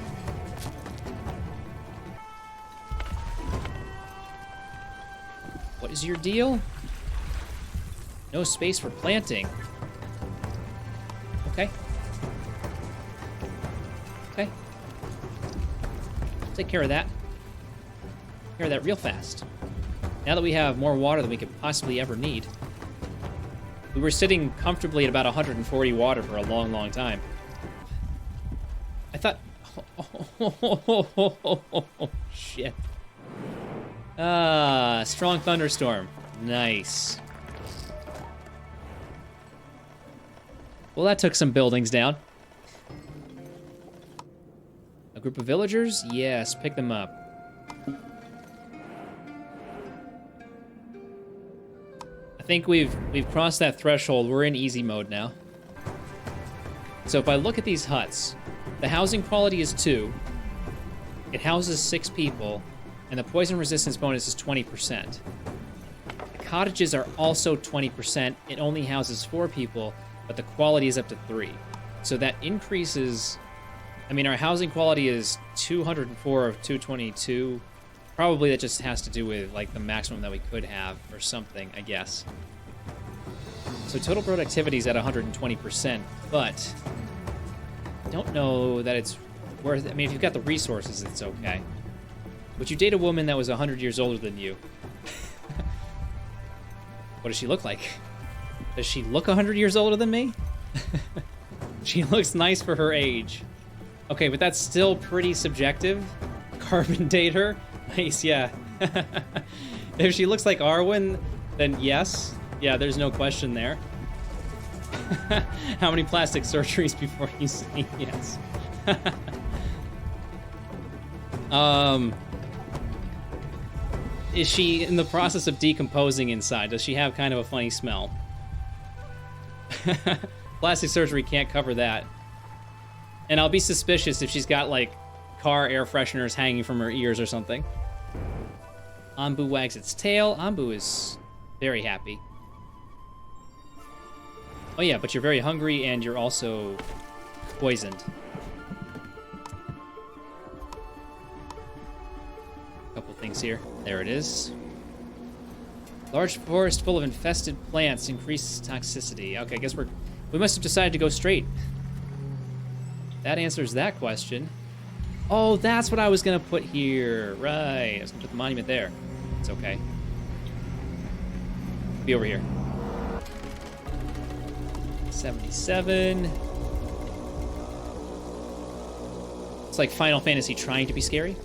What is your deal? No space for planting. Okay. Okay. Take care of that. Take care of that real fast. Now that we have more water than we could possibly ever need. We were sitting comfortably at about 140 water for a long, long time. I thought... Oh, shit. Strong thunderstorm. Nice. Well, that took some buildings down. A group of villagers? Yes, pick them up. I think we've crossed that threshold. We're in easy mode now. So if I look at these huts, the housing quality is 2. It houses 6 people, and the poison resistance bonus is 20%. The cottages are also 20%. It only houses 4 people, but the quality is up to 3. So that increases... I mean, our housing quality is 204 of 222. Probably that just has to do with, like, the maximum that we could have, or something, I guess. So total productivity is at 120%, but don't know that it's worth it. I mean, if you've got the resources, it's okay. Would you date a woman that was 100 years older than you? What does she look like? Does she look 100 years older than me? She looks nice for her age. Okay, but that's still pretty subjective. Carbon date her? Nice, yeah. If she looks like Arwen, then yes. Yeah, there's no question there. How many plastic surgeries before you say yes? Is she in the process of decomposing inside? Does she have kind of a funny smell? Plastic surgery can't cover that. And I'll be suspicious if she's got, like, car air fresheners hanging from her ears or something. Onbu wags its tail. Onbu is very happy. Oh yeah, but you're very hungry and you're also poisoned. Couple things here. There it is. Large forest full of infested plants increases toxicity. Okay, I guess we must have decided to go straight. That answers that question. Oh, that's what I was gonna put here. Right, I was gonna put the monument there. It's okay. Be over here. 77. It's like Final Fantasy trying to be scary.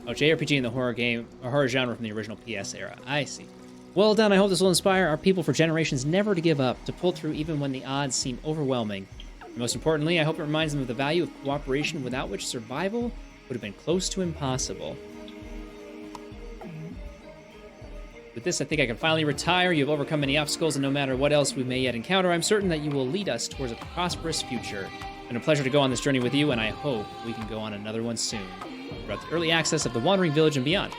Oh, JRPG in the horror game, or horror genre from the original PS era. I see. Well done. I hope this will inspire our people for generations never to give up, to pull through even when the odds seem overwhelming. And most importantly, I hope it reminds them of the value of cooperation, without which survival would have been close to impossible. With this, I think I can finally retire. You have overcome many obstacles, and no matter what else we may yet encounter, I'm certain that you will lead us towards a prosperous future. It's been a pleasure to go on this journey with you, and I hope we can go on another one soon, throughout the early access of the Wandering Village and beyond.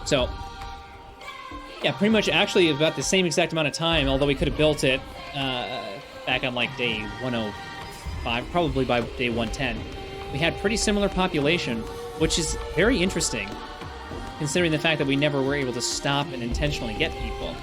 So, yeah, pretty much actually about the same exact amount of time, although we could have built it back on like day 105, probably by day 110. We had pretty similar population, which is very interesting, considering the fact that we never were able to stop and intentionally get people.